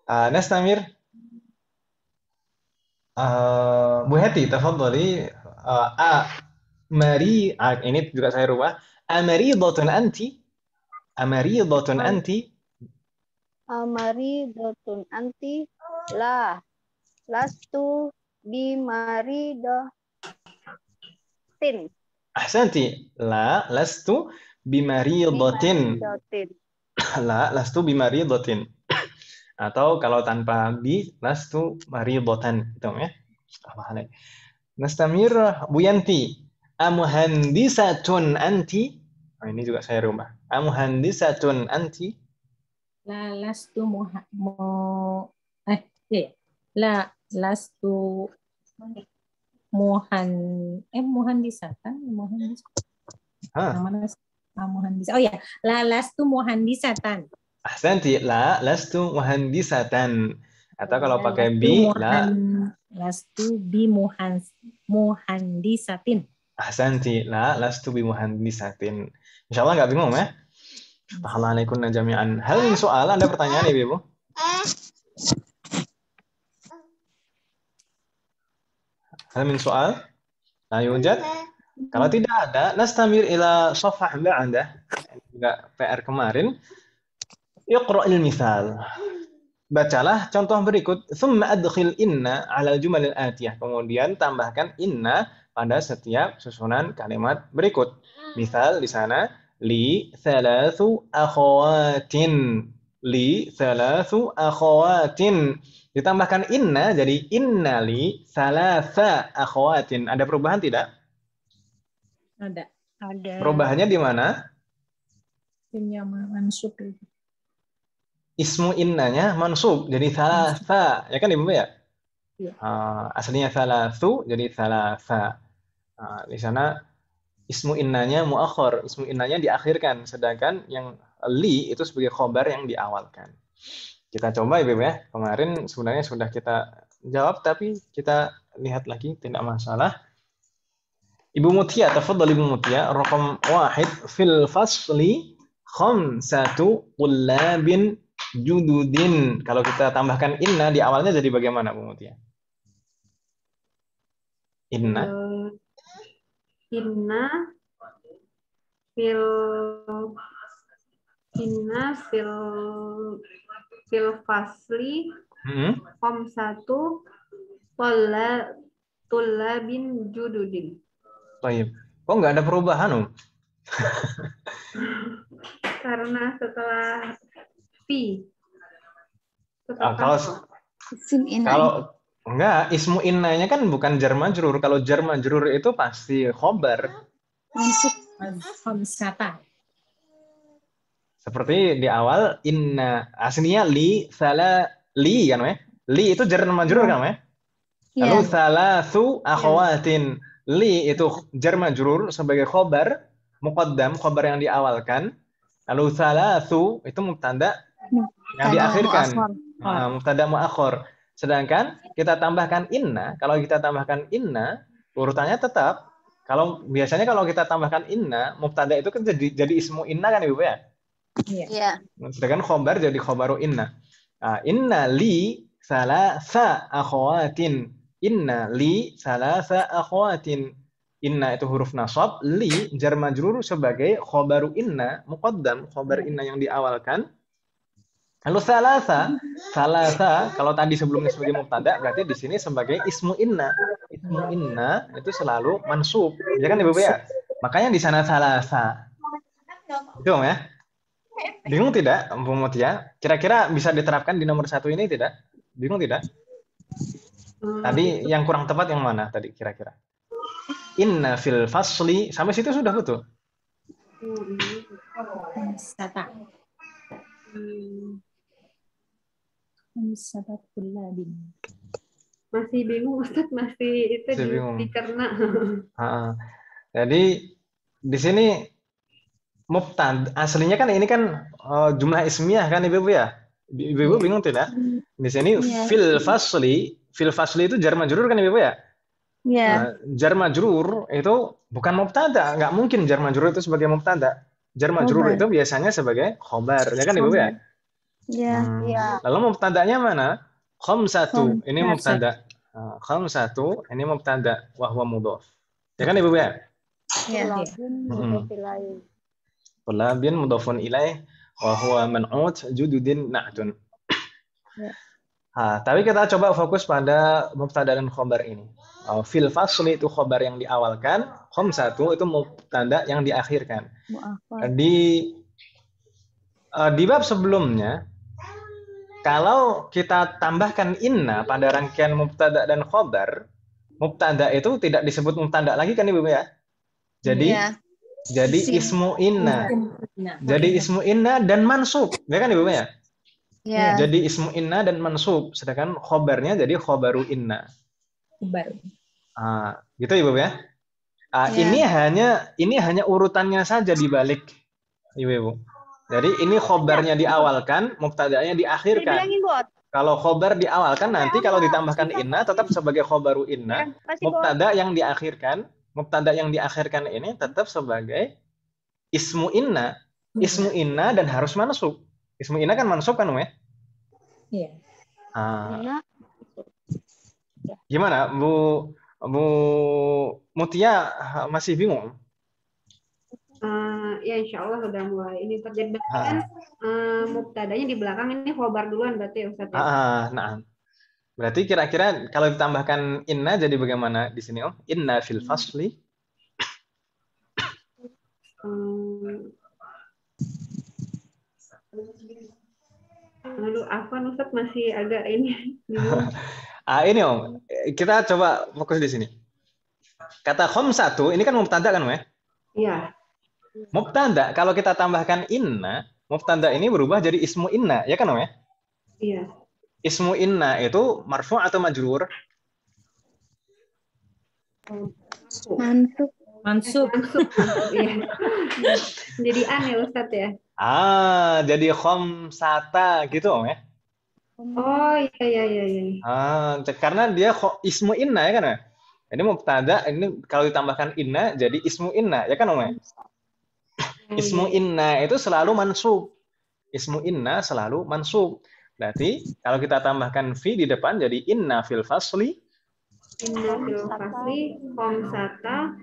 Nastamir. Bu Heti, tafadhali. Mari, ini juga saya rubah. Amaridhatun anti? Amaridhatun anti? Amaridatun anti? La. Lastu bimaridatin. Ahsanti. La lastu bimaridhatin. Bimaridatin. La lastu bimaridhatin. Atau kalau tanpa bi lastu maridhatan gitu ya. Nastamir Bu Yanti. Amuhandisatun anti? Nah, ini juga saya rubah. Amuhandisatun anti? La lastu La lastu muhandisatan. Oh ya, la lastu muhandisatan. Ahsanti, la lastu muhandisatan. Atau kalau pakai bi, la lastu bi muhandisatin. Ahsanti, la lastu bi muhandisatin. Insyaallah nggak bingung ya? Tahallanikunna jami'an. Hal min soal, ada pertanyaan Ibu? Hal min soal? La yujad? Kalau tidak ada, nastamir ila safhah ba'dah. Juga PR kemarin. Iqra'il misal. Bacalah contoh berikut. Thumma adkhil inna 'ala al-jumal al-atiyah. Kemudian tambahkan inna pada setiap susunan kalimat berikut. Misal di sana li thalathu akhawatin. Li thalathu akhawatin. Ditambahkan inna jadi inna li thalatha akhawatin. Ada perubahan tidak? Ada. Perubahannya di mana? Timnya mansub. Ismu innanya mansub jadi thalatha, ya kan Ibu ya? Iya. Aslinya thalathu jadi thalatha. Di sana ismu innanya muakhir, ismu innanya diakhirkan, sedangkan yang li itu sebagai khobar yang diawalkan. Kita coba Ibu ya. Kemarin sebenarnya sudah kita jawab, tapi kita lihat lagi, tidak masalah. Ibu Mutia, tafadhal Ibu Mutia, raqam 1 fil fasli khamsatu tullabin jududin. Kalau kita tambahkan inna di awalnya jadi bagaimana Bu Mutia? Inna fil fasli khamsatu tullabin jududin. Baik. Kok nggak ada perubahan, Karena setelah fi. Kalau enggak, ismu innanya kan bukan jar majrur. Kalau jar majrur itu pasti khobar. Khamsatan. Seperti di awal inna, aslinya li kan ya? Li itu jar majrur kan ya? Lalu thalathu akhawatin. Li itu jar majrur sebagai khobar muqaddam, khobar yang diawalkan. Lalu thalathu itu mubtada yang diakhirkan. Mubtada muakhir. Sedangkan kita tambahkan inna, kalau kita tambahkan inna, urutannya tetap. Biasanya kalau kita tambahkan inna, mubtada itu kan jadi ismu inna kan Ibu ya? Iya. Sedangkan khobar jadi khobaru inna. Inna li thalatha akhawatin. Inna li thalatha akhawatin. Inna itu huruf nasab, li jar majrur sebagai khobaru inna, muqaddam, khobar inna yang diawalkan. Lalu thalatha kalau tadi sebelumnya sebagai mubtada, berarti di sini sebagai ismu inna. Ismu inna itu selalu mansub, ya kan Ibu ya? Makanya di sana thalatha. Itu ya? Bingung tidak, Bu Mutia? Kira-kira bisa diterapkan di nomor 1 ini tidak? Bingung tidak? Tadi yang kurang tepat yang mana tadi kira-kira? Inna fil fasli, sampai situ sudah betul? Masih bingung Ustaz, masih itu dicerna. Jadi di sini mubtada aslinya kan ini kan jumlah ismiyah kan Ibu ya? Ibu bingung tidak? Di sini fil fasli itu jar majrur kan Ibu ya? Iya. Jar majrur itu bukan mubtada, nggak mungkin jar majrur itu sebagai mubtada. Jar majrur itu biasanya sebagai khobar, ya kan Ibu ya? Iya. Lalu mubtadanya mana? Khamsatu, ini mubtada. Khamsatu, ini mubtada, wa huwa mudhaf. Ya kan Ibu ya? Iya. Tullabin mudhafun ilaih wa huwa man'ut jududin na'tun. Ya. Tapi kita coba fokus pada mubtada dan khobar ini. Fil fasli itu khobar yang diawalkan, khamsatu itu mubtada yang diakhirkan. Mu'akhar. Di bab sebelumnya, kalau kita tambahkan inna pada rangkaian mubtada dan khobar, mubtada itu tidak disebut mubtada lagi kan Ibu ya? Jadi jadi ismu inna. Jadi ismu inna dan mansub, ya kan Ibu ya? Ya. Jadi ismu inna dan mansub, sedangkan khobarnya jadi khobaru inna. Khobar. Gitu Ibu ya? Ini hanya urutannya saja dibalik, Ibu. Jadi ini khobarnya diawalkan, mubtada'nya diakhirkan. Kalau khobar diawalkan, nanti kalau ditambahkan inna tetap sebagai khobaru inna. Mubtada yang diakhirkan ini tetap sebagai ismu inna. Ismu inna dan harus mansub. Ismu inna kan mansub kan, ya? Iya. Gimana, Bu Mutia masih bingung? Ya insya Allah udah mulai ini terjadi kan mubtadanya di belakang ini khobar duluan berarti ya Ustaz. Nah. Berarti kira-kira kalau ditambahkan inna jadi bagaimana di sini Om? Inna fil fasli. Aduh, apa Ustaz masih agak ini. Ini Om, kita coba fokus di sini. Kata khamsatu ini kan mubtada kan, Om ya? Iya. Mubtada kalau kita tambahkan inna, mubtada ini berubah jadi ismu inna, ya kan Om ya? Iya. Ismu inna itu marfu' atau majrur? Mansub. Iya. Jadi aneh Ustaz ya. Jadi khamsata gitu Om ya? Oh iya. Karena dia ismu inna ya kan ya? Ini mubtada ini kalau ditambahkan inna jadi ismu inna ya kan Om ya? Ismu inna itu selalu mansub. Ismu inna selalu mansub. Berarti kalau kita tambahkan fi di depan jadi inna fil fasli. Inna fil fasli khamsata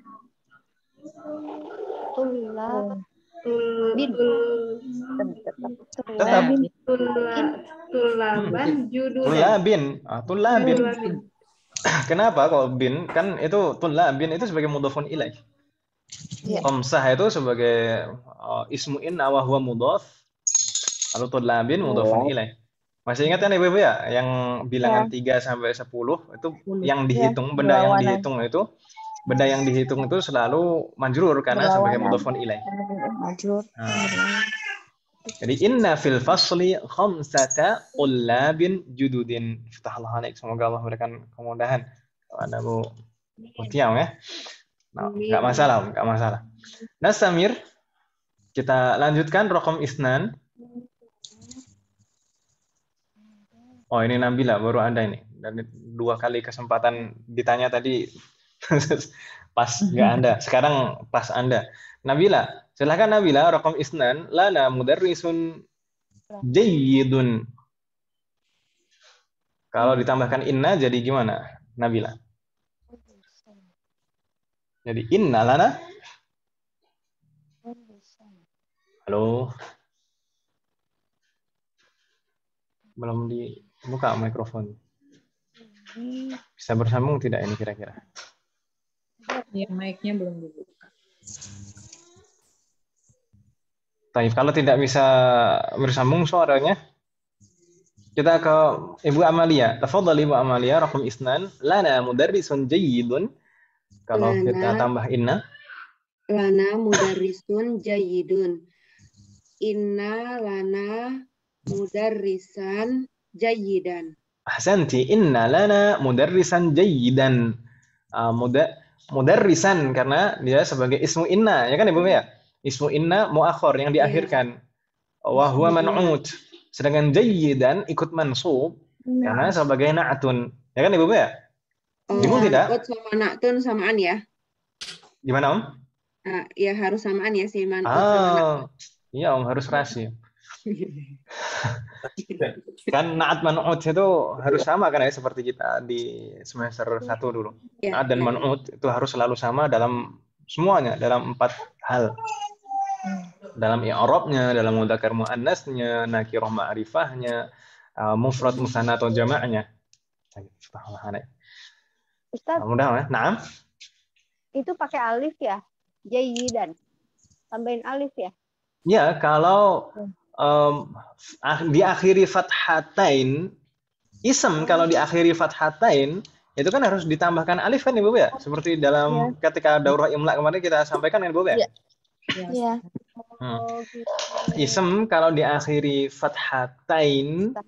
tulaban judulin. Tulabin. Kenapa kok bin? Kan itu tulabin itu sebagai mudhafun ilaih. Khamsah itu sebagai ismu inna wa huwa mudhaf. Lalu tulabin mudhafun ilaih. Masih ingat kan Ibu ya yang bilangan 3 sampai 10 itu yang dihitung, benda yang dihitung itu selalu majrur karena sebagai mudhafun ilaih. Jadi inna fil fasli khamsata tullabin jududin. Fatahallahu alaik. Semoga Allah memberikan kemudahan kepada Bu Mutia ya. Enggak masalah. Nah, Samir, kita lanjutkan raqam isnan. Oh, ini Nabila baru ada ini. Dan 2 kali kesempatan ditanya tadi pas nggak Anda. Sekarang pas Anda. Nabila, silakan Nabila, raqam isnan, lana mudarrisun jayyidun. Kalau ditambahkan inna jadi gimana, Nabila? Jadi inna lana. Halo. Belum dibuka mikrofon. Bisa bersambung tidak ini kira-kira? Ya, mic-nya belum dibuka. Baik, kalau tidak bisa bersambung suaranya, kita ke Ibu Amalia. Tafadhal Ibu Amalia, raqam isnan, lana mudarrisun jayyidun. Kalau kita tambah inna. Lana mudarrisun jayyidun. Inna lana mudarrisan jayyidan. Ahsanti, inna lana mudarrisan jayyidan. Mudarrisan karena dia sebagai ismu inna, ya kan Ibu ya? Ismu inna muakhir yang diakhirkan. Wa huwa man'ut. Sedangkan jayyidan ikut mansub karena sebagai na'tun. Ya kan Ibu ya? Bingung tidak? Sama na'tun samaan ya? Gimana Om? Ya harus samaan ya sih man'ut sama na'tun. Iya Om, harus rasi. Kan na'at man'ut itu harus sama kan ya, seperti kita di semester 1 dulu. Na'at dan man'ut itu harus selalu sama dalam semuanya, dalam 4 hal. dalam i'rabnya, dalam mudzakkar muannasnya, nakirah ma'rifahnya, mufrad musanna atau jamaknya. Ustaz, Mudah ya? Naam. itu pakai alif ya? Jayyidan. Tambahin alif ya? Ya, kalau diakhiri fathatain, ism kalau diakhiri fathatain, itu kan harus ditambahkan alif kan Ibu ya? Seperti dalam ketika daurah imla kemarin kita sampaikan kan Ibu ya? Iya. Ism kalau diakhiri fathatain,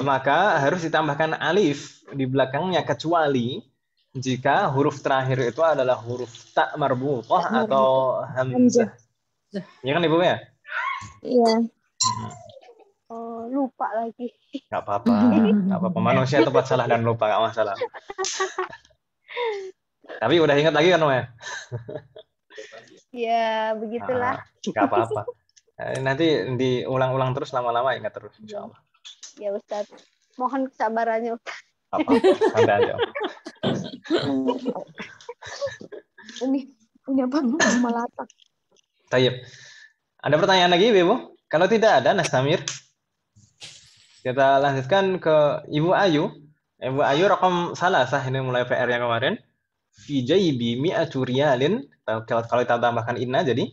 maka harus ditambahkan alif di belakangnya kecuali jika huruf terakhir itu adalah huruf ta marbutah atau hamzah. Ya kan Ibu ya? Iya. Oh, lupa lagi. Gak apa-apa, gak apa-apa. Manusia tempat salah dan lupa, gak masalah. Tapi udah ingat lagi kan ya? Ya, begitulah. Gak apa-apa. Nanti diulang-ulang terus lama-lama ingat terus, insya Allah. Ya Ustaz, mohon kesabarannya Ustaz. Apa-apa, santai aja. Ini apa? Melata. Tayyib. Ada pertanyaan lagi, Ibu? Kalau tidak ada, Nastamir. Kita lanjutkan ke Ibu Ayu. Ibu Ayu rakam salasah ini mulai PR yang kemarin. Fi jaybi mi'atu riyalin. Kalau kita tambahkan inna jadi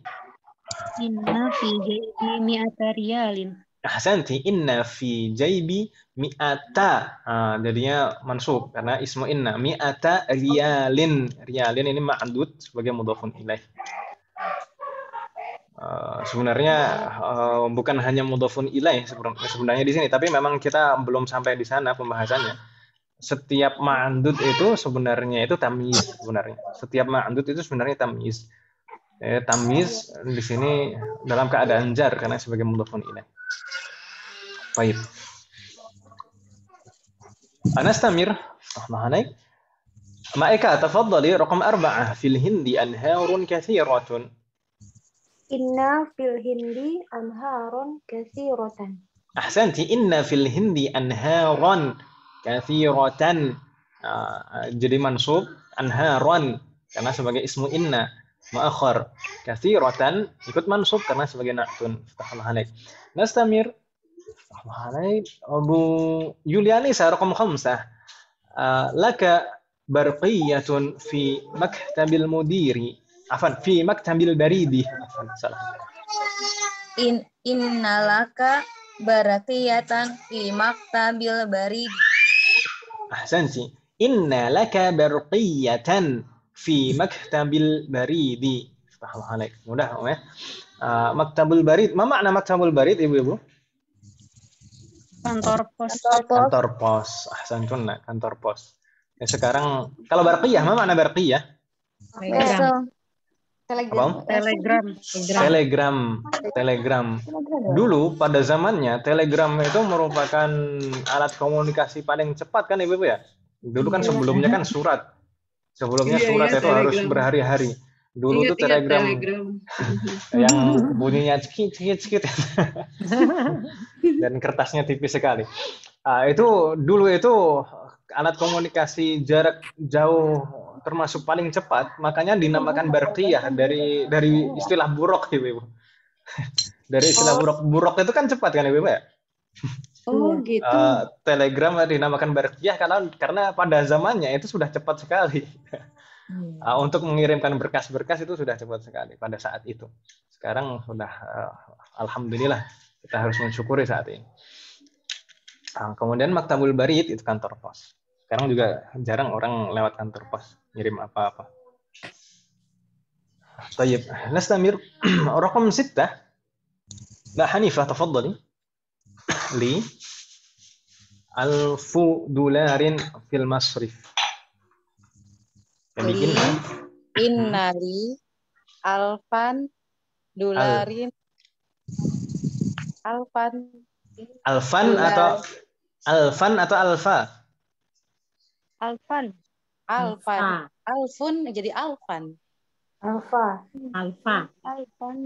Inna fi jaybi mi'ata riyalin. Ahsanti, inna fi jaybi mi'ata. Jadinya mansub karena ismu inna. Mi'ata riyalin. Riyalin ini ma'dud sebagai mudhafun ilaih. Sebenarnya bukan hanya mudhafun ilaih sebenarnya di sini, tapi memang kita belum sampai di sana pembahasannya. Setiap ma'dud itu sebenarnya itu tamyiz sebenarnya. Setiap ma'dud itu sebenarnya tamyiz. Tamyiz di sini dalam keadaan jar karena sebagai mudhafun ilaih. Baik. Anastamir, rahmanaik. Ma'ika tafaddali raqam 4 fil hindi anharun katsiratun. Inna fil hindi anharun katsiratan. Ahsanti, inna fil hindi anharan katsiratan. Jadi mansub anharan karena sebagai ismu inna, muakhar. Katsiratan ikut mansub karena sebagai na'tun. Alhamdulillah. Nastamir. Alhamdulillah. Abu Yuliani raqam 5. Laka barqiyatun fi maktabil mudiri. Afan, fi maktabil baridi. Afan, salah. Innalaka barakiyatan fi maktabil baridi. Ahsanti. Inna laka barqiyatan fi maktabil baridi. Alhamdulillah. Mudah ya. Maktabul barid. Apa makna maktabul barid Ibu-ibu? Kantor pos. Kantor pos. Ahsantun, kantor pos. Ya, sekarang kalau barqiyah, apa makna barqiyah? Telegram. Dulu pada zamannya telegram itu merupakan alat komunikasi paling cepat kan Ibu ya? Dulu kan sebelumnya kan surat. Sebelumnya surat itu telegram harus berhari-hari. Dulu tuh telegram yang bunyinya cekit dan kertasnya tipis sekali. Dulu itu alat komunikasi jarak jauh termasuk paling cepat, makanya dinamakan barqiyah dari istilah buruk Ibu. Dari istilah buruk itu kan cepat kan Ibu ya? Oh gitu. Telegram dinamakan barqiyah karena pada zamannya itu sudah cepat sekali. Untuk mengirimkan berkas-berkas itu sudah cepat sekali pada saat itu. Sekarang sudah alhamdulillah kita harus mensyukuri saat ini. Kemudian maktabul barid itu kantor pos. Sekarang juga jarang orang lewat kantor pos ngirim apa-apa. Tayyib, nastamir raqam 6. La Hanifah tafaddali. Li $1000 fil masrif. Jadi innali alfan dolarin alfan atau alfa? Alfun jadi alfan. Alfan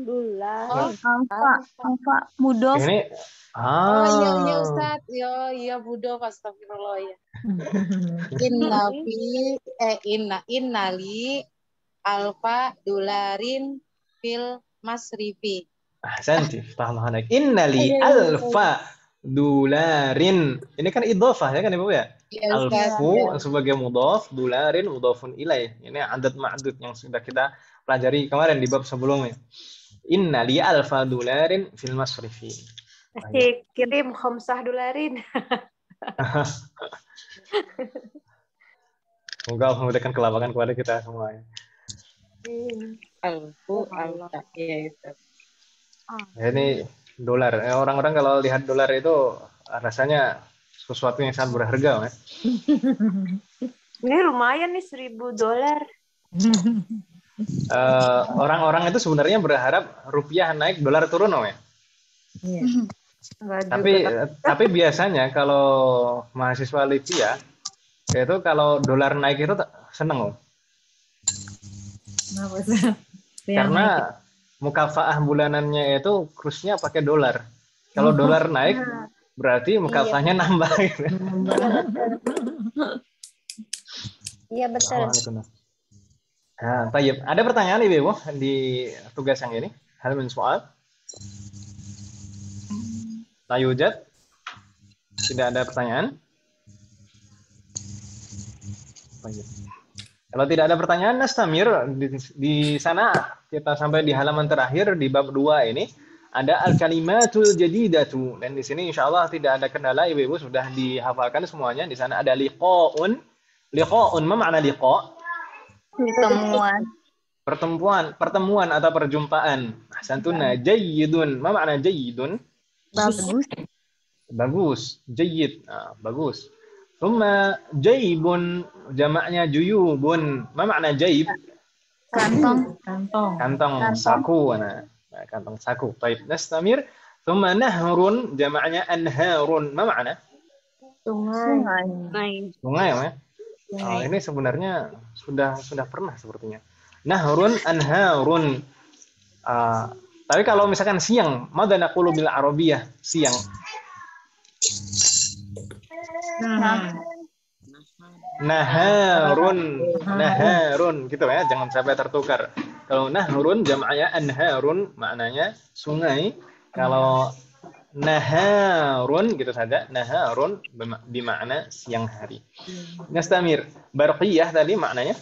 dolar. Alfa mudof. Ini Iya Ustaz. Iya mudof, astagfirullah ya. Innali alfa dolarin fil masrifi. Ahsanti, paham hanak. Innali alfa dolarin. Ini kan idhofah ya kan Ibu ya? Ya, Ustaz. Alfu sebagai mudhaf, dolarin mudhafun ilaih. Ini adat ma'dud yang sudah kita pelajari kemarin di bab sebelumnya. Innali alfa dolarin fil masrifi. Masih kirim khamsah dolarin. Semoga Allah memberikan kelapangan kepada kita semuanya. Alfu alfa. Iya, Ustaz. Ini dolar. Orang-orang kalau lihat dolar itu rasanya sesuatu yang sangat berharga. Ini lumayan nih $1.000. Orang-orang itu sebenarnya berharap rupiah naik, dolar turun, ya. Tapi biasanya kalau mahasiswa Libya itu kalau dolar naik itu seneng, karena mukafaah bulanannya itu kursnya pakai dolar. Kalau dolar naik berarti mukafaahnya nambah. Iya betul. Nah, tayyib. Ada pertanyaan Ibu di tugas yang ini? Hal min soal? La yujad? Tidak ada pertanyaan? Kalau tidak ada pertanyaan, nastamir di sana kita sampai di halaman terakhir di bab 2 ini ada al-kalimatul jadidatu, dan di sini insyaallah tidak ada kendala, Ibu-ibu sudah dihafalkan semuanya. Di sana ada liqaun. Liqaun, apa makna liqa? Pertemuan atau perjumpaan. Ahsantuna. Jayyidun, apa makna jayyidun? Bagus. Jayyid, bagus. Thumma jaybun, jamaknya juyubun. Apa makna jayb? Kantong saku. Kantong saku. Baik, nastamir. Thumma nahrun, jamaknya anharun. Apa makna? Sungai, ya? Ini sebenarnya sudah pernah sepertinya. Nahrun, anharun. Tapi kalau misalkan siang, madza naqulu bil arabiyah, siang. Naharun gitu ya, jangan sampai tertukar. Kalau nahrun jamaknya anharun, maknanya sungai. Kalau naharun gitu saja, naharun bermakna siang hari. Nastamir. Barqiyah tadi maknanya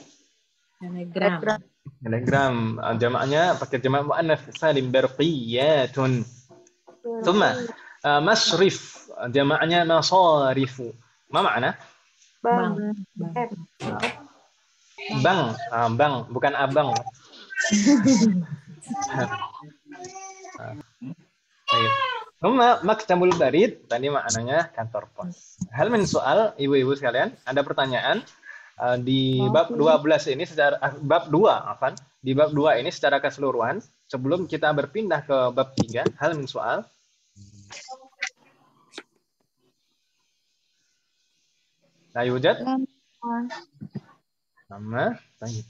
telegram, jamaknya pakai jamak muannats salim, barqiyatun. Thumma masrif, jamaknya masarifu. Ma makna? Bang, bukan abang. Maktabul barid tadi maknanya kantor pos. Hal min soal, ibu-ibu sekalian, ada pertanyaan di bab 12 ini secara bab 2, afan. Di bab 2 ini secara keseluruhan sebelum kita berpindah ke bab 3, hal min soal. La yujad? Nama, baik.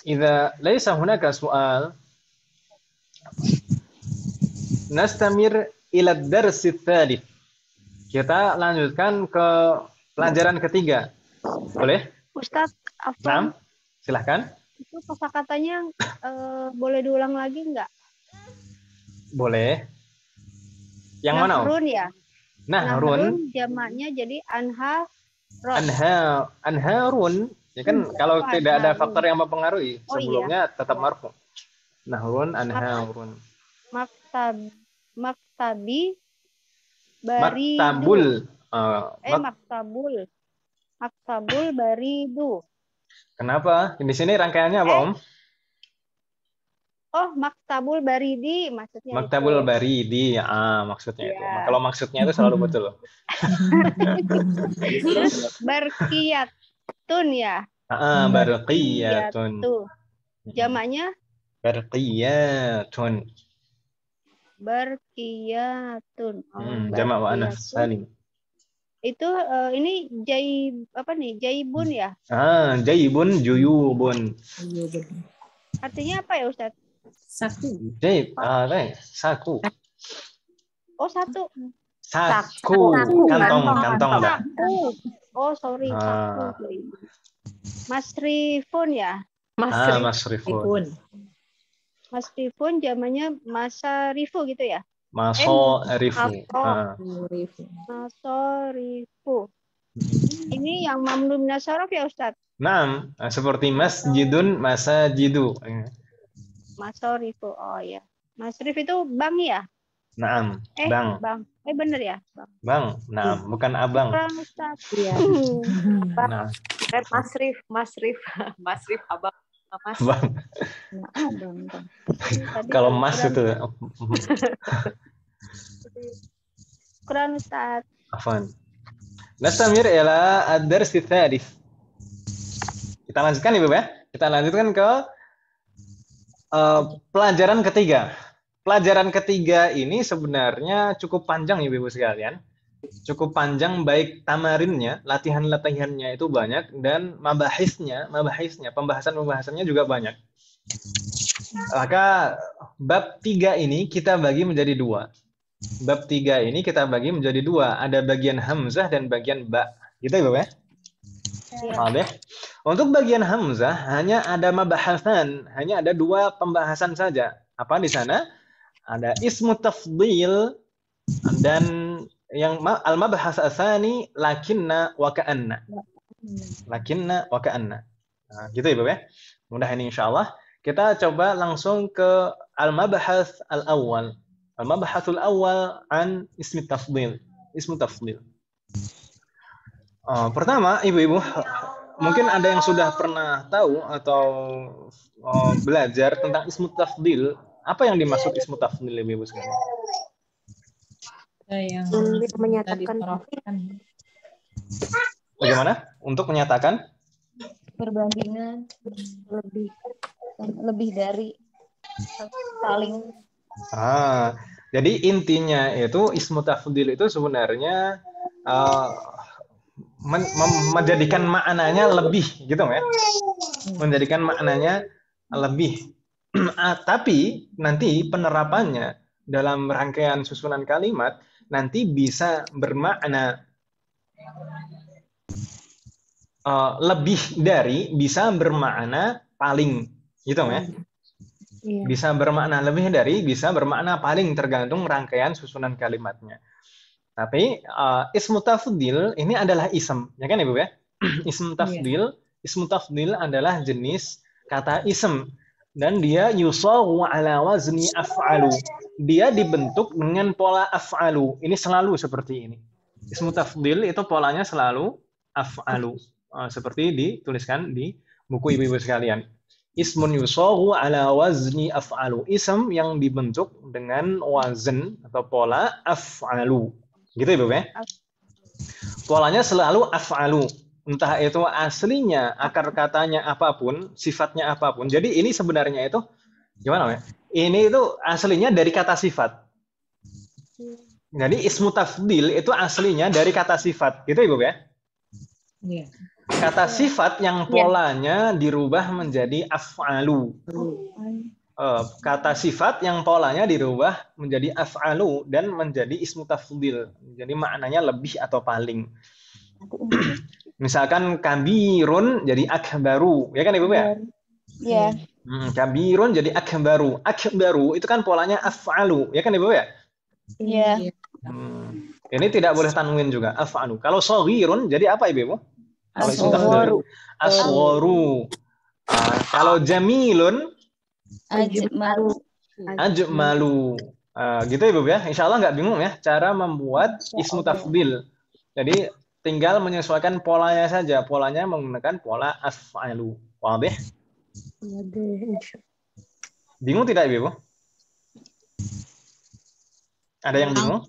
Idza laisa hunaka soal, nastamir ila ad-dars ats-tsalits. Kita lanjutkan ke pelajaran ketiga. Boleh? Ustadz, Afwan. Silahkan. Itu kosakatanya boleh diulang lagi nggak? Boleh. Yang mana? Nahrun ya? Nahrun. Jamaknya jadi anharun. Ya kan kalau tidak ada faktor yang mempengaruhi, sebelumnya tetap marfu. Nahrun, anharun. Maktabi baridu. Maktabul baridu. Kenapa? Di sini rangkaiannya apa, Om? Oh, maktabul baridi maksudnya. Maktabul baridi, maksudnya itu. Kalau maksudnya itu selalu betul. Terus barqiyatun ya. Barqiyatun. Jamaknya? Barqiyatun. Jamak muannats salim. Itu ini jaibun ya? Jaibun, juyubun. Artinya apa ya, Ustaz? Saku. Jaib, saku. Oh, satu. Saku. Kantong. Oh, sorry, saku. Masrifun ya? Masrifun. Masrifun zamannya masarifu gitu ya? Masorifu. Masorifu. Ini yang mamnu minas sorof ya Ustaz? Naam, seperti masjidun, masajidu. Masorifu. Oh ya. Masrif itu bank ya? Naam, bang. Bang. Bener ya? Bang. Bang, naam, bukan abang. Kurang Ustaz. Iya. Nah, Masrif abang. Mas. bang. Kalau mas itu. Kurang Ustaz. Afwan. Nastamir ila ad-dars tsalits. Kita lanjutkan Ibu ya. Kita lanjutkan ke pelajaran ketiga. Pelajaran ketiga ini sebenarnya cukup panjang Ibu sekalian. Cukup panjang baik tamarinnya, latihan-latihannya itu banyak dan mabahisnya, pembahasannya juga banyak. Maka bab 3 ini kita bagi menjadi 2. Bab 3 ini kita bagi menjadi 2. Ada bagian hamzah dan bagian ba. Gitu Ibu ya? Oke. Untuk bagian hamzah hanya ada mabahasan, hanya ada 2 pembahasan saja. Apa di sana? Ada ismu tafdhil dan yang al-mabhas asani lakinna wa ka'anna. Lakinna wa ka'anna. Nah, gitu Ibu ya. Mudah ini insyaallah. Kita coba langsung ke al-mabhas al-awwal. Al-mabhasul awwal an ismi tafdhil. Ismu tafdhil. Pertama, Ibu-ibu, mungkin ada yang sudah pernah tahu atau belajar tentang ismu tafdhil. Apa yang dimaksud ismu tafdhil Ibu-ibu sekalian? Yang menyatakan Bagaimana? Untuk menyatakan Perbandingan lebih dari paling. Jadi intinya itu ismu tafdhil itu sebenarnya menjadikan maknanya lebih, gitu ya? Menjadikan maknanya lebih. Tapi nanti penerapannya dalam rangkaian susunan kalimat nanti bisa bermakna lebih dari, bisa bermakna paling, gitu ya? Bisa bermakna lebih dari, bisa bermakna paling, tergantung rangkaian susunan kalimatnya. Tapi ismu tafdhil ini adalah ism, ya kan Ibu ya? Ismu tafdhil adalah jenis kata ism dan dia yusaghu ala wazni af'alu. Dia dibentuk dengan pola af'alu. Ini selalu seperti ini. Ismu tafdhil itu polanya selalu af'alu. Seperti dituliskan di buku Ibu-ibu sekalian. Ismun yusaghu ala wazni af'alu. Ism yang dibentuk dengan wazn atau pola af'alu. Gitu Ibu ya? Polanya selalu af'alu. Entah itu aslinya, akar katanya apapun, sifatnya apapun. Jadi ini sebenarnya itu gimana ya? Ini itu aslinya dari kata sifat. Jadi ismu tafdhil itu aslinya dari kata sifat. Gitu Ibu ya? Kata sifat yang polanya dirubah menjadi af'alu. Kata sifat yang polanya dirubah menjadi af'alu dan menjadi ismu tafdhil. Jadi maknanya lebih atau paling. Misalkan kabirun jadi akbaru, ya kan Ibu ya? Iya. Kabirun jadi akbaru. Akbaru itu kan polanya af'alu, ya kan Ibu ya? Iya. Ini tidak boleh tanwin juga, af'alu. Kalau shaghirun jadi apa Ibu? Asgharu. Asgharu. Kalau jamilun ajmalu. Gitu Ibu ya. Insyaallah nggak bingung ya cara membuat ismu tafdhil. Jadi tinggal menyesuaikan polanya saja. Polanya menggunakan pola af'alu. Wadih? Bingung tidak Ibu? Ada yang bingung?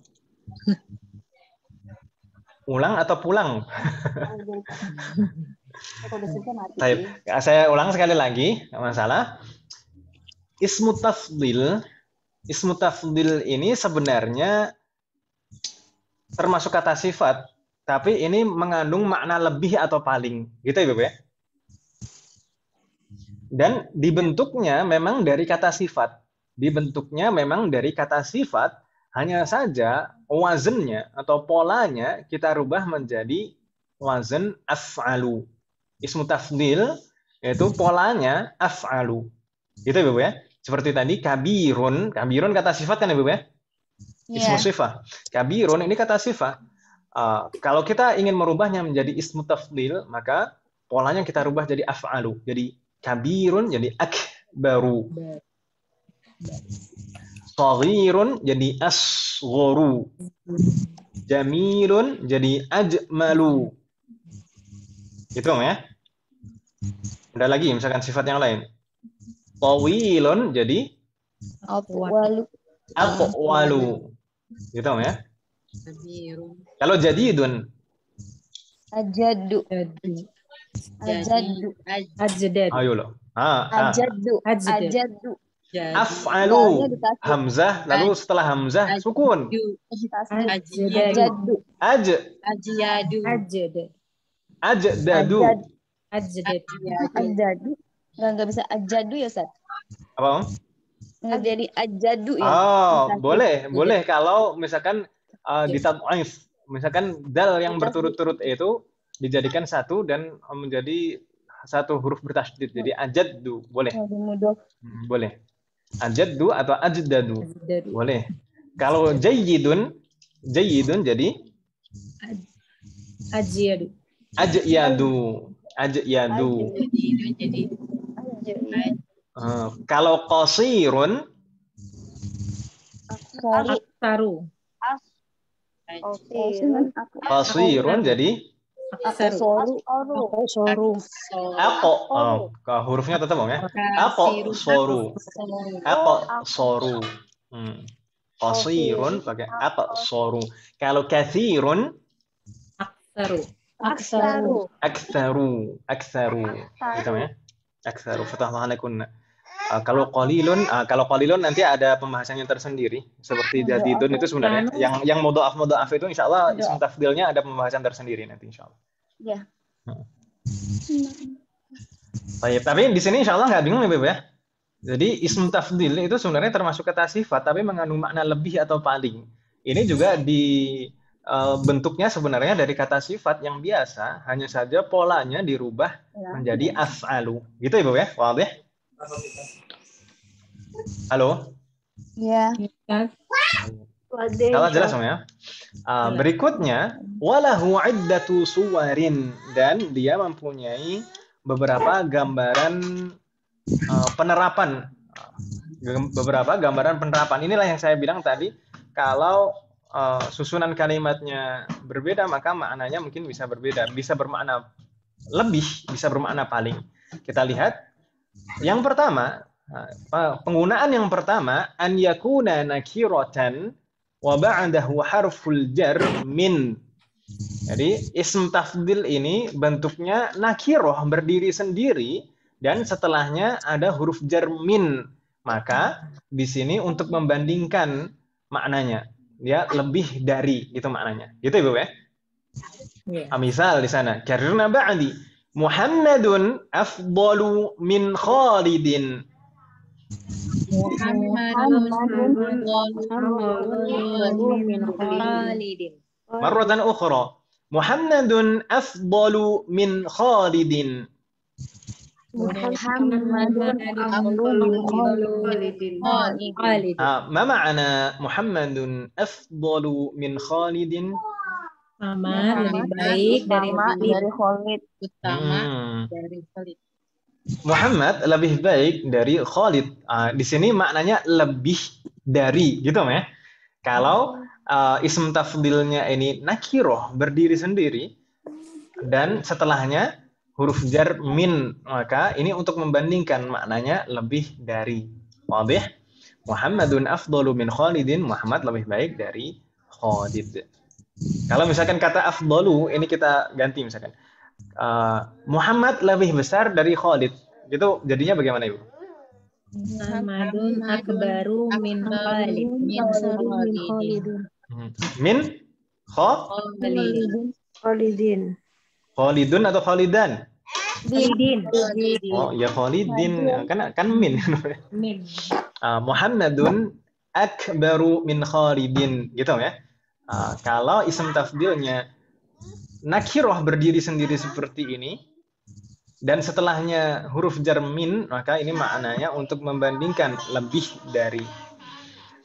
Ulang atau pulang? Baik, saya ulang sekali lagi, nggak masalah. Ismu tafdhil ini sebenarnya termasuk kata sifat, tapi ini mengandung makna lebih atau paling, gitu Ibu ya. Dan dibentuknya memang dari kata sifat. Hanya saja wazennya atau polanya kita rubah menjadi wazn af'alu. Ismu tafdhil yaitu polanya af'alu. Gitu Ibu ya. Seperti tadi kabirun, kabirun kata sifat kan ya, Bu ya? Ismu sifat. Kabirun ini kata sifat. Kalau kita ingin merubahnya menjadi ismu tafdil, maka polanya kita rubah jadi af'alu. Jadi kabirun jadi akbaru. Shaghirun jadi asgharu. Jamilun jadi ajmalu. Gitu ya. Ada lagi misalkan sifat yang lain. Tawilun jadi aqwalu. Gitu ya. Kalau jadidun Ajadu. Ajdad. ayo loh. Ajadu. Ajdad. Ajadu. Af'alu hamzah lalu setelah hamzah sukun. Ajadu. Ajiyadu. Ajdadu. Ajdad. Ajadu. Nggak bisa ajadu ya, Ustaz? Apa, Om? Nggak jadi ajadu ya? Oh, boleh kalau misalkan ditad'if. Misalkan dal yang berturut-turut itu dijadikan satu dan menjadi satu huruf bertasydid. Jadi ajaddu, boleh. Boleh. Ajaddu atau ajdadu. Boleh. Kalau jayyidun jadi Ajiyadu. Agyadu. Kalau qasirun Aksaru. qasirun jadi Soru. hurufnya tetap Om ya. Soru. Qasirun pakai soru. Kalau katsirun Aksaru. aktsaru. Gitu ya. Aktsaru fatahna alaikunna. Kalau qalilun nanti ada pembahasannya tersendiri seperti jadidun itu sebenarnya yang mudhaf itu insyaallah ism tafdilnya ada pembahasan tersendiri nanti insyaallah. Ya. Baik, tapi di sini insyaallah nggak bingung ya, Beb ya. Jadi ism tafdil itu sebenarnya termasuk kata sifat tapi mengandung makna lebih atau paling. Ini juga bentuknya sebenarnya dari kata sifat yang biasa, hanya saja polanya dirubah menjadi af'alu. Gitu ya, Bu ya? Wadih? Halo? Ya. Salah jelas Om ya. Berikutnya, walahu iddatu suwarin, dan dia mempunyai beberapa gambaran penerapan. Beberapa gambaran penerapan. Inilah yang saya bilang tadi, kalau susunan kalimatnya berbeda, maka maknanya mungkin bisa berbeda. Bisa bermakna lebih, bisa bermakna paling. Kita lihat. Yang pertama, penggunaan yang pertama, an yakuna nakiratan wa ba'dahu harful jar min. Jadi ism tafdil ini bentuknya nakiroh, berdiri sendiri, dan setelahnya ada huruf jar min. Maka di sini untuk membandingkan maknanya, dia lebih dari, itu maknanya. Gitu Ibu ya? Misal di sana, karena ba'di Muhammadun afdalu min Khalidin. Marratan ukhra. Muhammadun afdalu min Khalidin. Ma ma'ana Muhammadun afdalu min Khalidin? Lebih baik dari Khalid. Dari Khalid. Muhammad lebih baik dari Khalid. Di sini maknanya lebih dari, gitu ya. Kalau ism tafdilnya ini nakiroh, berdiri sendiri, dan setelahnya huruf jar min, maka ini untuk membandingkan maknanya lebih dari. Wadih? Muhammadun afdalu min Khalidin, Muhammad lebih baik dari Khalid. Kalau misalkan kata afdalu, ini kita ganti misalkan. Muhammad lebih besar dari Khalid. Itu jadinya bagaimana, Ibu? Muhammadun akbaru min Khalid. Min Khalidin. Khalidun atau Khalidan? Khalidin. Oh, ya Khalidin. Kan min. Muhammadun akbaru min Khalidin. Gitu ya. Kalau ism tafdilnya nakiroh, berdiri sendiri seperti ini, dan setelahnya huruf jar min, maka ini maknanya untuk membandingkan lebih dari.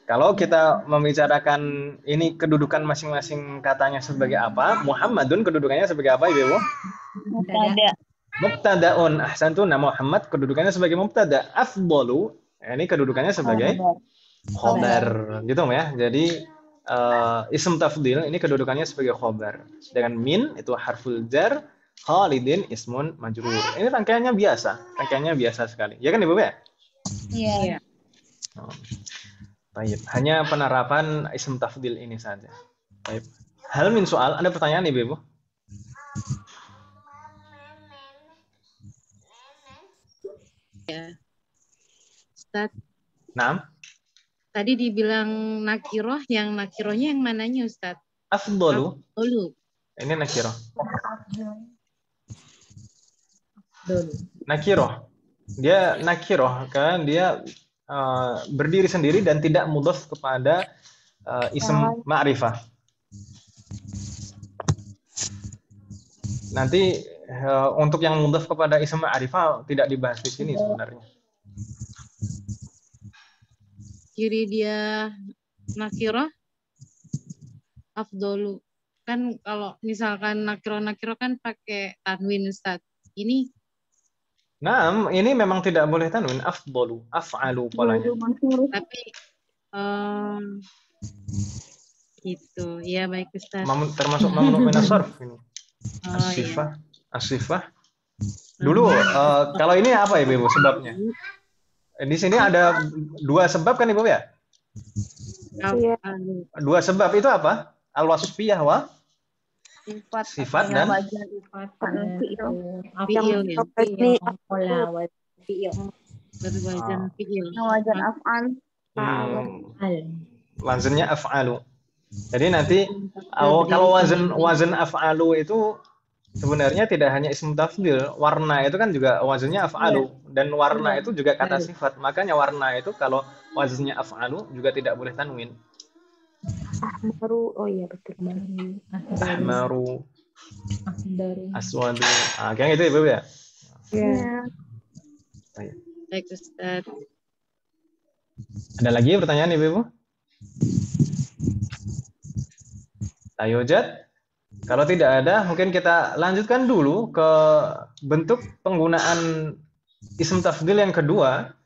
Kalau kita membicarakan ini kedudukan masing-masing katanya sebagai apa, Muhammadun kedudukannya sebagai apa, Ibu? Mubtada. Mubtadaun. Ahsantun. Nah, Muhammad kedudukannya sebagai mubtada. Afdalu ini kedudukannya sebagai khobar. Gitu ya. Jadi ism tafdil ini kedudukannya sebagai khobar. Dengan min itu harful jar, Khalidin ismun majrur. Ini rangkaiannya biasa sekali. Ya kan Ibu ya? Iya. Baik. Hanya penerapan ism tafdil ini saja. Baik. Hal min soal, ada pertanyaan Ibu? Ya. Ustaz, Naam. tadi dibilang nakiroh, yang nakirohnya yang mananya Ustaz? Afdalu. Afdalu. Ini nakiroh. Nakiroh. Dia nakiroh kan dia berdiri sendiri dan tidak mudhaf kepada ism ma'rifah. Nanti untuk yang mudhaf kepada ism ma'rifah tidak dibahas di sini sebenarnya. Ciri dia nakiroh, afdalu. Kan kalau misalkan nakiro kan pakai tanwin Ustaz. Ini Nah, ini memang tidak boleh tanwin, afdalu, af'alu polanya. tapi gitu. Ya baik Ustaz. Termasuk mamnu min as-sarf ini. Iya. As-sifah. Dulu kalau ini apa ya Ibu sebabnya? Di sini ada dua sebab kan Ibu ya? Iya. Dua sebab itu apa? Al-wasfiyah wa sifat dan Berwazan fi'il. Wajan af'al. Wazannya af'alu. Jadi nanti kalau wazan af'alu itu sebenarnya tidak hanya ism tafdil, warna itu kan juga wazannya af'alu dan warna itu juga kata sifat. Makanya warna itu kalau wazannya af'alu juga tidak boleh tanwin. Ahmaru, oh iya betul. Ahmaru, aswadu. Kayak gitu Ibu ya? Iya. Baik Ustaz. Ada lagi pertanyaan Ibu? Tayojat. Kalau tidak ada, mungkin kita lanjutkan dulu ke bentuk penggunaan ism tafdil yang kedua,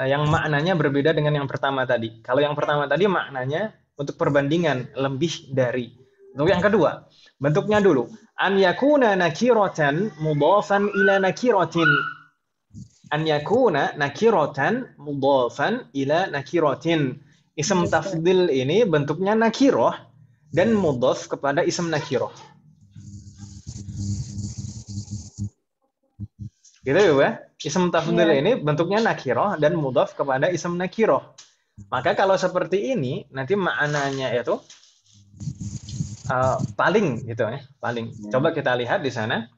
yang maknanya berbeda dengan yang pertama tadi. Kalau yang pertama tadi maknanya untuk perbandingan lebih dari. Untuk yang kedua, bentuknya dulu. An yakuna nakiratan mudhafan ila nakiratin. An yakuna nakiratan mudhafan ila nakiratin. Ism tafdil ini bentuknya nakiroh dan mudhaf kepada ism nakiroh. Gitu ya, ism tafdil ini bentuknya nakiroh dan mudhaf kepada ism nakiroh. Maka kalau seperti ini nanti maknanya itu paling gitu ya, paling. Coba kita lihat di sana.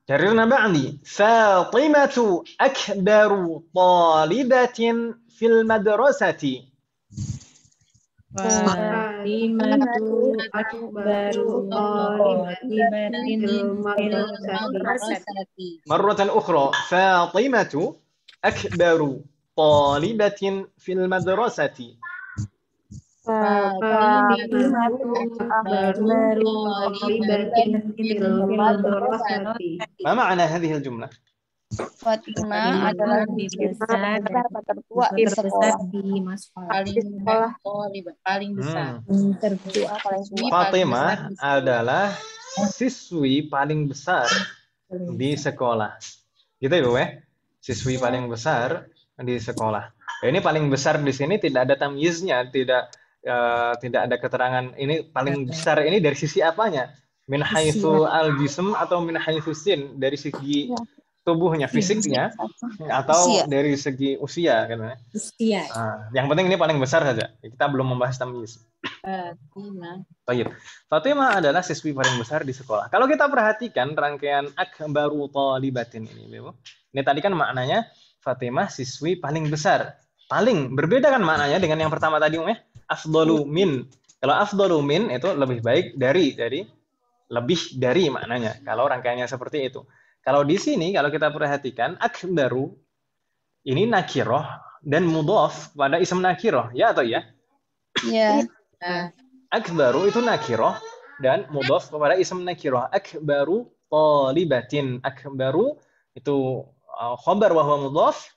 Jarirna ba'di Fatimatu akbaru talibatin fil madrasati. Fatimatu akbaru talibatin fil madrasati. Marratan ukhra Fatimatu akbaru talibatin fil madrasati. Fatimatu akbaru talibatin fil madrasati. Ma ma'na hadhihi al-jumlah? Fatimah adalah tertua di sekolah. Paling besar. Tertua paling tua. Fatimah adalah siswi paling besar di sekolah. Gitu ya, Bu ya? Siswi paling besar di sekolah. Ini paling besar di sini tidak ada tamyiznya, tidak ada keterangan ini paling besar ini dari sisi apanya? Min haitsu al-jism atau min haitsu sin, dari segi tubuhnya, fisiknya, atau dari segi usia kan? Usia. Yang penting ini paling besar saja. Kita belum membahas tamyiz. Baik. Fatimah adalah siswi paling besar di sekolah. Kalau kita perhatikan rangkaian akbaru talibatin ini, Bu. Ini tadi kan maknanya Fatimah siswi paling besar. Paling berbeda kan maknanya dengan yang pertama tadi, ya? Afdalu min. Kalau afdalu min itu lebih baik dari lebih dari maknanya. Kalau rangkaiannya seperti itu. Kalau di sini, kalau kita perhatikan, akbaru, ini nakiroh dan mudhaf pada ism nakiroh. Ya atau ya? Ya. Akbaru itu nakiroh dan mudhaf kepada ism nakiroh. Akbaru talibatin. Akbaru itu khabar wa huwa mudhaf.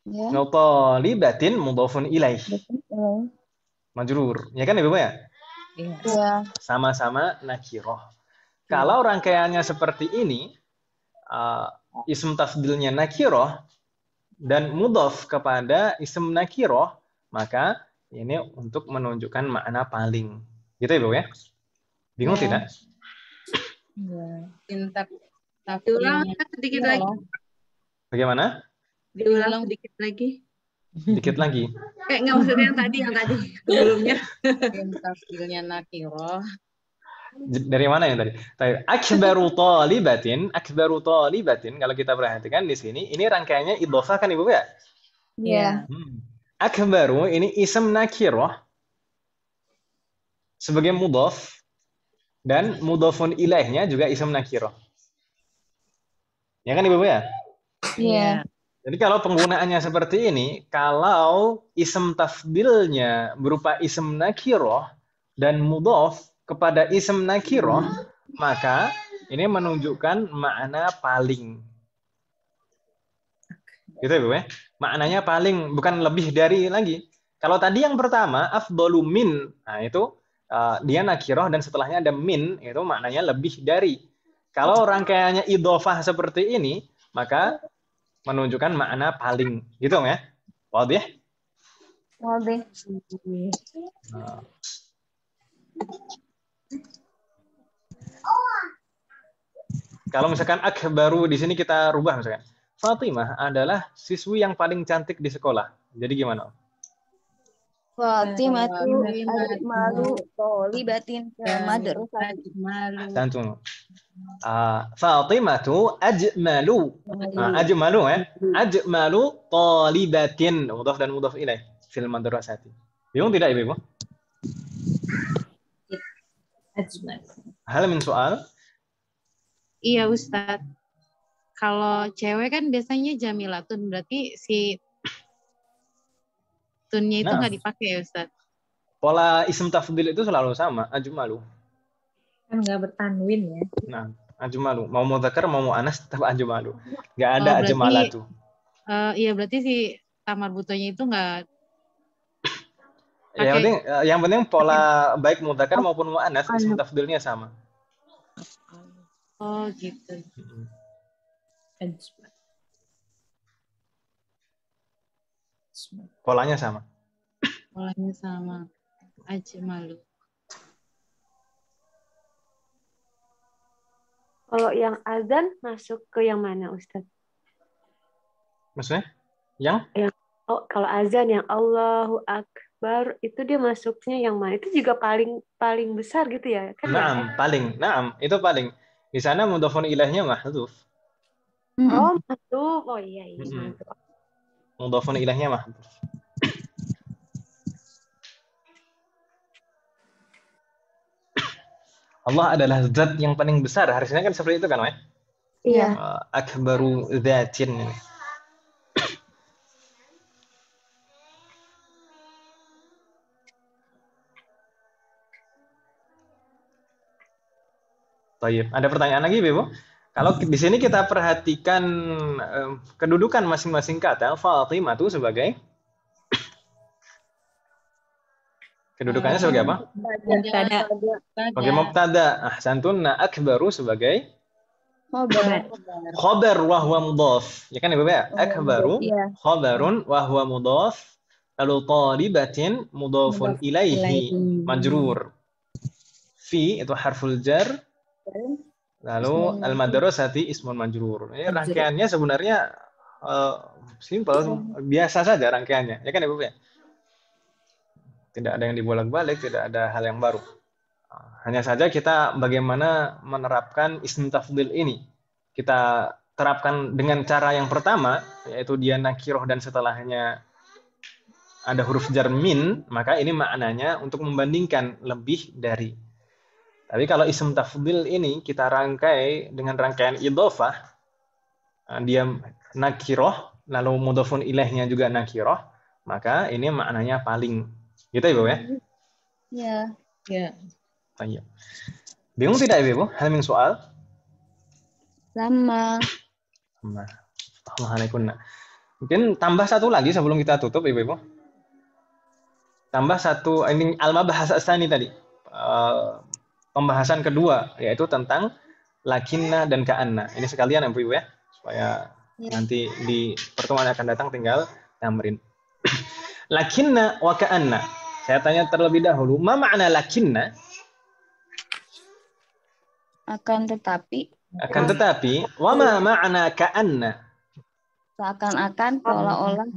Ya. Talibatin mudhafun ilaih. Majrur. Ya kan Ibu ya? Iya. Sama-sama nakiroh. Kalau rangkaiannya seperti ini, ism tafdilnya nakiroh dan mudhaf kepada ism nakiroh, maka ini untuk menunjukkan makna paling. Gitu Ibu ya? Bingung tidak? Diulang sedikit lagi. Bagaimana? Diulang sedikit lagi. Dikit lagi. Kayak nggak maksudnya yang tadi sebelumnya. Tafsirnya nakiroh. Dari mana yang tadi? Akbaru talibatin, kalau kita perhatikan di sini, ini rangkaiannya idhofah kan Ibu ya? Iya. Akbaru ini ism nakiroh sebagai mudhaf dan mudhafun ilaihnya juga ism nakiroh. Ya kan Ibu ya? Iya. Jadi kalau penggunaannya seperti ini, kalau ism tafdilnya berupa ism nakiroh dan mudhaf kepada ism nakiroh, maka ini menunjukkan makna paling. Gitu Ibu ya? Maknanya paling, bukan lebih dari lagi. Kalau tadi yang pertama, afdolu min, nah itu dia nakiroh dan setelahnya ada min, itu maknanya lebih dari. Kalau rangkaiannya idhofah seperti ini, maka menunjukkan makna paling. Gitu ya? Wadih? Wadih. Kalau misalkan akbaru di sini kita rubah misalkan. Fatimah adalah siswi yang paling cantik di sekolah. Jadi gimana? Fatimah tu malu tolibatin ke madrasah. Tantung. Fatimatu ajmalu. Ajmalu ya. Ajmalu talibatin. Mudhaf dan mudhaf ilaih fil madrasati. Bingung tidak Ibu? Hal min soal? Iya Ustadz. Kalau cewek kan biasanya jamilatun, berarti si tunnya itu nggak dipakai ya Ustadz? Pola ism tafdil itu selalu sama, ajmalu. Kan nggak bertanwin ya. Nah, ajmalu. Mau mudzakkar mau muannas tetap ajmalu. Nggak ada ajmalatu. Iya berarti si tamar butonya itu nggak. Yang penting pola baik mudzakkar maupun muannas ism tafdilnya sama. Oh gitu. Polanya sama. Polanya sama. Ajmalu. Kalau yang azan masuk ke yang mana, Ustadz? Maksudnya? Yang? Kalau azan yang Allahu Akbar, itu dia masuknya yang mana? Itu juga paling besar gitu ya? Kan Naam, paling. Naam, itu paling. Di sana mudhafun ilaihnya mahdhuf. Oh, mahdhuf. Oh iya. Mudhafun ilaihnya mahdhuf. Allah adalah zat yang paling besar. Harusnya kan seperti itu kan, Wah? Iya. Akbaru dzatin. Baik. Ada pertanyaan lagi, Ibu? Kalau di sini kita perhatikan kedudukan masing-masing kata, Fatimah itu sebagai kedudukannya sebagai apa? Mubtada. Sebagai mubtada. Ahsantunna. Akbaru sebagai khabar wa huwa mudhaf. Ya kan Ibu ya? Akbaru khabarun wa huwa mudhaf. Lalu talibatin mudhafun ilaihi majrur. Fi itu harful jar. Lalu al-madrasati ismun majrur. Ini rangkaiannya sebenarnya simpel, biasa saja rangkaiannya. Ya kan Ibu ya? Tidak ada yang dibolak-balik, tidak ada hal yang baru. Hanya saja kita bagaimana menerapkan ism tafdil ini. Kita terapkan dengan cara yang pertama, yaitu dia nakiroh dan setelahnya ada huruf jar min, maka ini maknanya untuk membandingkan lebih dari. Tapi kalau ism tafdil ini kita rangkai dengan rangkaian idhofah, dia nakiroh, lalu mudhofun ilaihnya juga nakiroh, maka ini maknanya paling. Gitu Ibu ya? Ya. Ya. Baik. Bingung tidak Ibu? Hal min soal? Sama. Alhamdulillah. Mungkin tambah satu lagi sebelum kita tutup Ibu-Ibu. Tambah satu, ini al-mabahas as-tsani tadi. Pembahasan kedua, yaitu tentang lakinna dan ka'anna. Ini sekalian Ibu-Ibu ya, supaya nanti di pertemuan yang akan datang tinggal tamrin. Lakinna wa ka'anna. Saya tanya terlebih dahulu, ma makna lakinna? Akan tetapi. Akan tetapi, wa ma makna ka'anna? Seakan-akan, seolah-olah.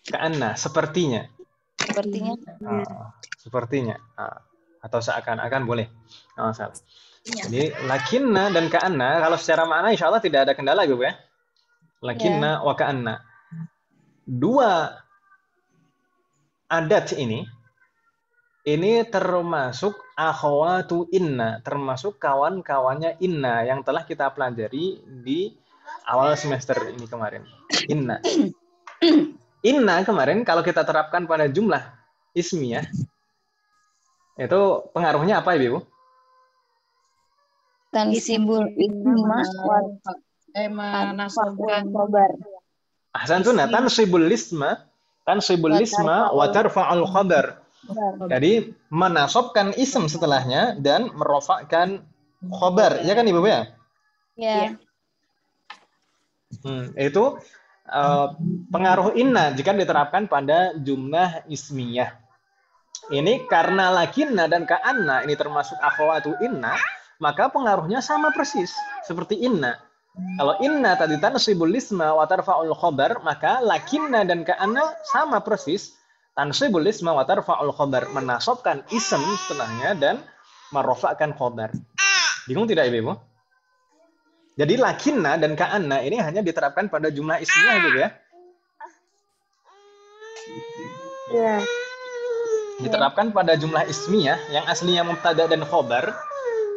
Ka'anna, sepertinya. Sepertinya. Sepertinya. Atau seakan-akan boleh. Nggak masalah. Jadi, lakinna dan ka'anna, kalau secara makna insya Allah tidak ada kendala Ibu ya. Lakinna wa ka'anna. Dua adat ini termasuk akhwatu inna, termasuk kawan-kawannya inna yang telah kita pelajari di awal semester ini kemarin. Inna. Inna kemarin kalau kita terapkan pada jumlah ismiyah, itu pengaruhnya apa Ibu? Tansibul isma menasabkan khabar. Ahsantuna, tansibul isma wa tarfa'ul khabar. Jadi menasabkan ism setelahnya dan merofakkan khabar, ya kan Ibu ya? Ya. Itu pengaruh inna jika diterapkan pada jumlah ismiyah. Ini karena lakinna dan ka'anna ini termasuk akhwatu inna, maka pengaruhnya sama persis seperti inna. Kalau inna tadi tansibul isma wa tarfa'ul khabar, maka lakinna dan ka'anna sama persis. Tansibul isma wa tarfa'ul khabar, menasabkan ism setelahnya dan merofakkan khabar. Bingung tidak Ibu? Jadi lakinna dan ka'anna ini hanya diterapkan pada jumlah ismiyah gitu ya. Iya. Diterapkan pada jumlah ismiyah yang aslinya mubtada dan khobar.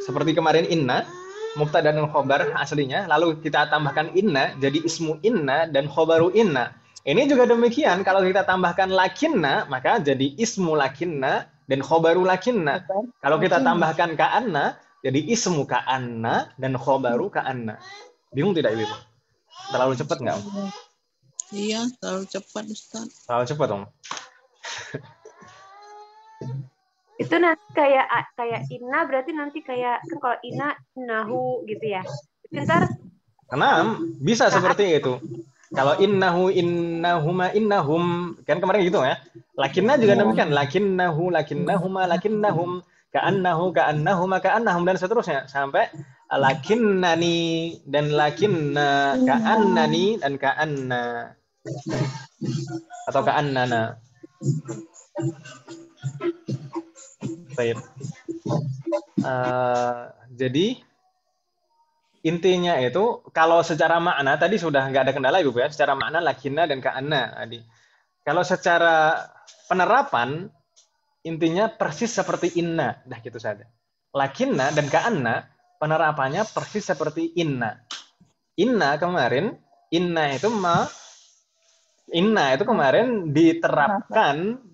Seperti kemarin inna, mubtada dan khobar aslinya. Lalu kita tambahkan inna, jadi ismu inna dan khobaru inna. Ini juga demikian, kalau kita tambahkan lakinna, maka jadi ismu lakinna dan khobaru lakinna. Kalau kita tambahkan ka'anna, jadi ismu ka'anna dan khobaru ka'anna. Bingung tidak Ibu? Terlalu cepat nggak? Iya, terlalu cepat Ustaz. Terlalu cepat Om. Itu nanti kayak inna berarti nanti kayak kan kalau inna innahu gitu ya. Ntar bisa seperti itu. Kalau innahu innahuma innahum kan kemarin gitu ya. Lakinna juga demikian. Lakinnahu lakinnahuma lakinnahum ka'annahu ka'annahuma ka'annahum dan seterusnya sampai lakinnani dan lakinna ka'annani dan ka'anna atau ka'annana. Baik. Jadi intinya itu kalau secara makna tadi sudah nggak ada kendala Ibu ya, secara makna lakinna dan ka'anna tadi. Kalau secara penerapan intinya persis seperti inna, dah gitu saja. Lakinna dan ka'anna penerapannya persis seperti inna. Inna kemarin, inna itu kemarin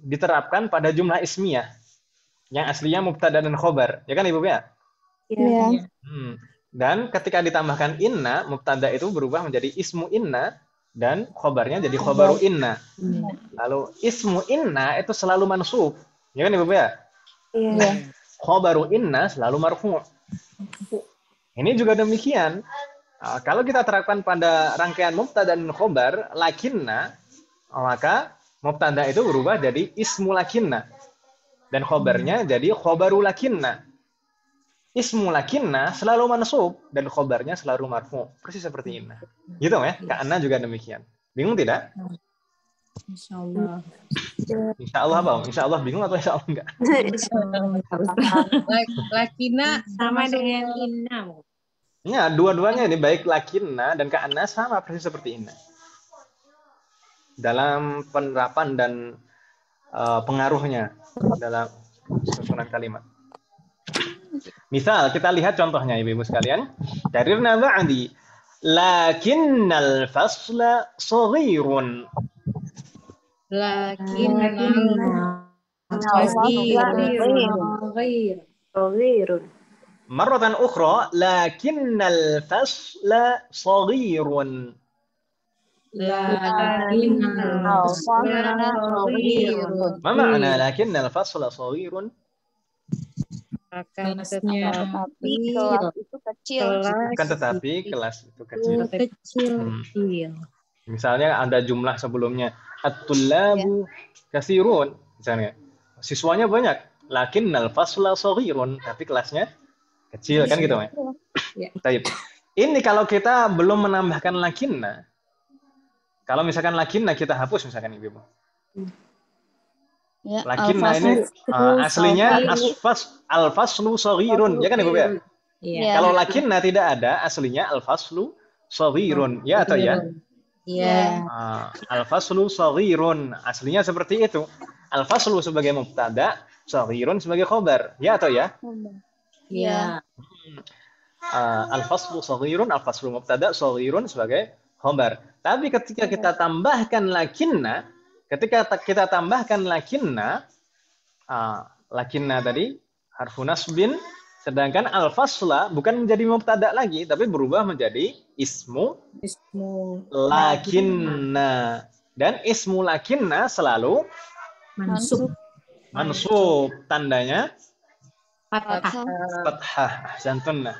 diterapkan pada jumlah ismiyah yang aslinya mubtada dan khobar, ya kan Ibu ya? Iya. Dan ketika ditambahkan inna, mubtada itu berubah menjadi ismu inna dan khobarnya jadi khobaru inna. Lalu ismu inna itu selalu mansub, ya kan Ibu ya? Iya. Khobaru inna selalu marfu'. Ini juga demikian. Kalau kita terapkan pada rangkaian mubtada dan khobar lakinna, maka mubtada itu berubah jadi ismu lakinna dan khobarnya jadi khobaru lakinna. Ismu lakinna selalu mansub dan khobarnya selalu marfu, persis seperti inna. Gitu ya? Ka'anna juga demikian. Bingung tidak? Insyaallah. Insyaallah apa? Insyaallah bingung atau insyaallah enggak? Lakinna sama dengan inna. Ya, dua-duanya ini baik lakinna dan ka'anna sama persis seperti inna. Dalam penerapan dan pengaruhnya dalam susunan kalimat. Misal kita lihat contohnya ibu-ibu sekalian. Karirna ba'di. Lakinnal fasla saghirun. Saghirun. Marratan ukhra. Lakinnal fasla saghirun. Ma ma'na lakinnal fasla saghirun? Tetapi kelas itu kecil. Bukan tetapi kelas itu kecil. Misalnya ada jumlah sebelumnya at-tullabu katsirun, misalnya siswanya banyak, lakinnal fasla shaghirun, tapi kelasnya kecil, kan gitu ya. Baik. Ini kalau kita belum menambahkan lakinna. Kalau misalkan lakinna kita hapus misalkan ibu. Ya, Lakinna ini aslinya al-faslu shaghirun, ya kan ibu ya? Kalau lakinna tidak ada, aslinya al-faslu shaghirun, ya atau ya? Iya. Al-faslu shaghirun, aslinya seperti itu. Al-faslu sebagai mubtada, shaghirun sebagai khobar, ya atau ya? Iya. Al-faslu shaghirun, al-faslu mubtada, shaghirun sebagai khobar. Tapi ketika kita tambahkan lakinna, lakinna tadi harfu nasbin, sedangkan al-fasla bukan menjadi mubtada lagi, tapi berubah menjadi ismu lakinna. Dan ismu lakinna selalu mansub. Tandanya fathah. Ahsantunna.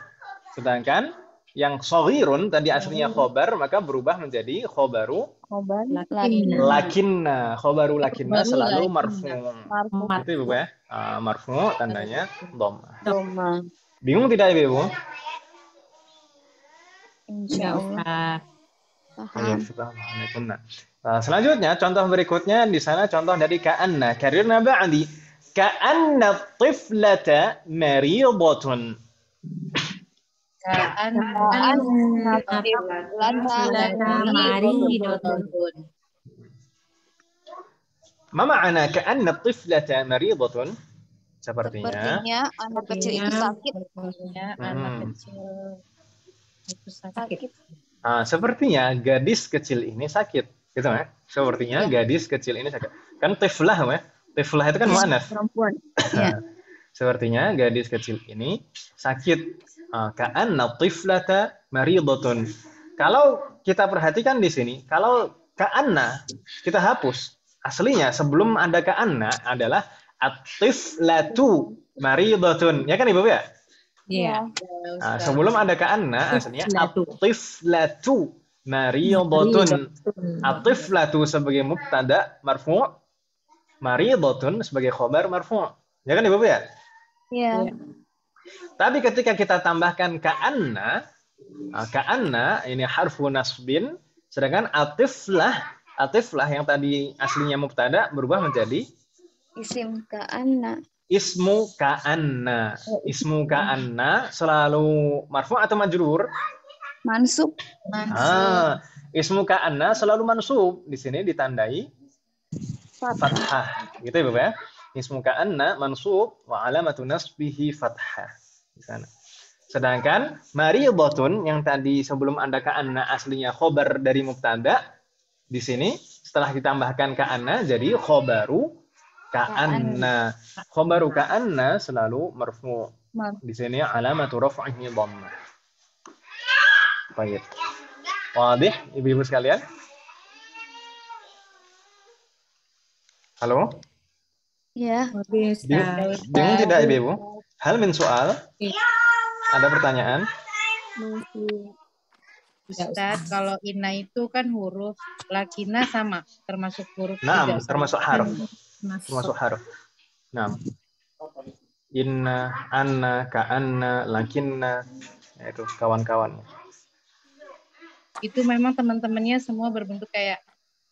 Sedangkan yang shaghirun tadi aslinya khobar, maka berubah menjadi khobaru lakinna. Khobaru lakinna selalu marfu. Itu ibu ya. Marfu tandanya dhammah. Bingung tidak ibu? Insyaallah. Selanjutnya contoh berikutnya di sana contoh dari ka'anna. Karirna ba'di. Ka'anna tiflata maridatun. Ma ma'ana ka'anna tiflata maridatun? Sepertinya anak kecil itu sakit. Sepertinya gadis kecil ini sakit, gitu ya? Sepertinya gadis kecil ini sakit. Kan tiflah ya? Tiflah itu kan mu'anats. Perempuan. Sepertinya gadis kecil ini sakit. Ka'anna tiflata maridatun. Kalau kita perhatikan di sini, kalau ka'anna kita hapus. Aslinya sebelum ada ka'anna adalah at-tiflatu maridatun. Ya kan Ibu ya? Iya. Sebelum ada ka'anna aslinya at-tiflatu maridatun. At-tiflatu sebagai mubtada marfu', maridatun sebagai khobar marfu'. Ya kan Ibu ya? Iya. Tapi ketika kita tambahkan ka'anna ini harfu nasbin, sedangkan atiflah yang tadi aslinya mubtada berubah menjadi Isim ka'anna. Ismu ka'anna selalu marfu atau majrur? Mansub. Ismu ka'anna selalu mansub. Di sini ditandai fathah. Gitu ya, Bapak ya. Ismu ka'anna mansub wa alamatu nasbihi fathah. Di sana. Sedangkan maridatun yang tadi sebelum ada ka'anna aslinya khobar dari mubtada, di sini setelah ditambahkan ka'anna jadi khobaru ka'anna. Khobaru ka'anna selalu marfu. Di sini alamatu raf'ihi dhammah. Baik. Wadih ibu-ibu sekalian? Halo? Ya. Bingung tidak ibu-ibu? Hal min soal? Ada pertanyaan? Ustaz, kalau inna itu kan huruf, lakina sama, termasuk huruf. Nah, termasuk harf. Termasuk harf. Nah, inna, anna, ka'anna, lakinna, itu kawan-kawan. Itu memang teman-temannya semua berbentuk kayak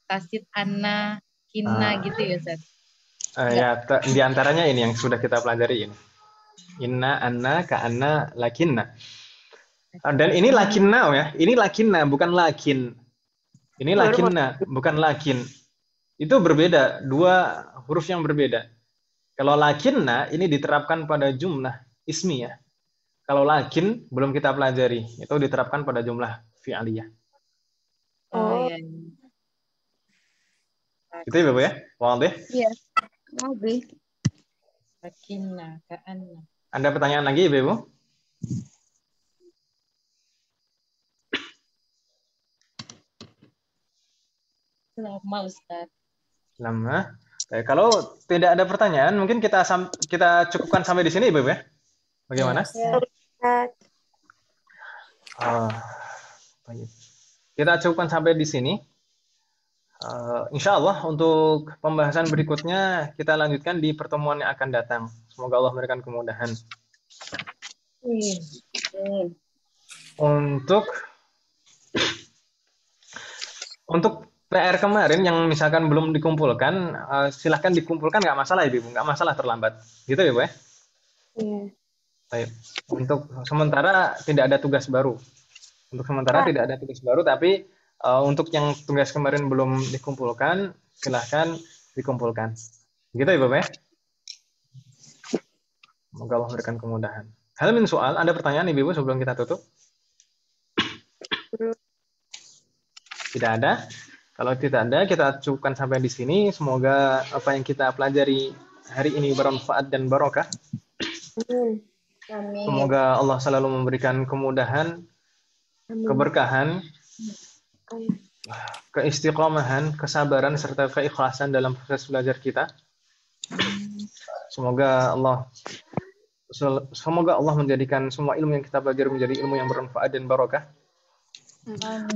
tasid anna, kinna gitu ya Ustaz? Ya, di antaranya ini yang sudah kita pelajari ini. Inna, anna, ka'anna, lakinna. Dan ini lakinna ya. Ini lakinna, bukan lakin. Ini lakinna, bukan lakin. Itu berbeda, dua huruf yang berbeda. Kalau lakinna ini diterapkan pada jumlah. ismi ya. Kalau lakin belum kita pelajari, itu diterapkan pada jumlah fi'aliyah. Oh iya. Gitu ya Bapak ya? Wadah? Iya. Wadah. Sakinah, ka'anna. Ada pertanyaan lagi Ibu? Lama Ustaz. Lama. Kalau tidak ada pertanyaan, mungkin kita cukupkan sampai di sini Ibu ya? Bagaimana? Ya. Baik. Kita cukupkan sampai di sini. Insya Allah untuk pembahasan berikutnya kita lanjutkan di pertemuan yang akan datang. Semoga Allah memberikan kemudahan. Untuk PR kemarin yang misalkan belum dikumpulkan, silahkan dikumpulkan, nggak masalah Ibu, nggak masalah terlambat. Gitu ya Bu ya? Iya. Baik. Untuk sementara tidak ada tugas baru. Tidak ada tugas baru, tapi untuk yang tugas kemarin belum dikumpulkan, silahkan dikumpulkan. Gitu ya Bapak ya? Semoga Allah memberikan kemudahan. Hal min soal, ada pertanyaan Ibu sebelum kita tutup? Tidak ada? Kalau tidak ada, kita cukupkan sampai di sini. Semoga apa yang kita pelajari hari ini bermanfaat dan barokah. Amin. Semoga Allah selalu memberikan kemudahan, keberkahan, keistiqomahan, kesabaran, serta keikhlasan dalam proses belajar kita. Semoga Allah menjadikan semua ilmu yang kita pelajari menjadi ilmu yang bermanfaat dan barokah.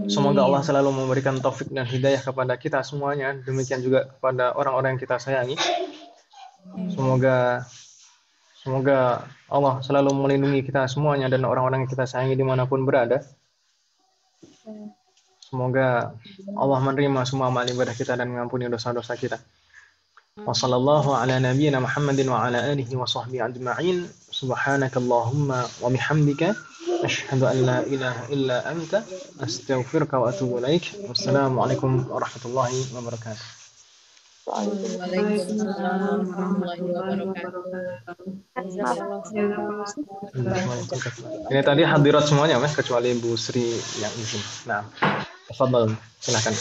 Semoga Allah selalu memberikan taufik dan hidayah kepada kita semuanya. Demikian juga kepada orang-orang yang kita sayangi. Semoga Allah selalu melindungi kita semuanya dan orang-orang yang kita sayangi dimanapun berada. Semoga Allah menerima semua amal ibadah kita dan mengampuni dosa-dosa kita. Wassallallahu ala nabiyyina Muhammadin wa ala alihi wa sahbihi ajma'in. Subhanakallahumma wa bihamdika asyhadu an la ilaha illa anta astaghfiruka wa atubu ilaik. Wassalamualaikum warahmatullahi wabarakatuh. Waalaikumsalam warahmatullahi wabarakatuh. Ini tadi hadirat semuanya, kecuali Bu Sri yang izin. Nah, tafadhal, silakan.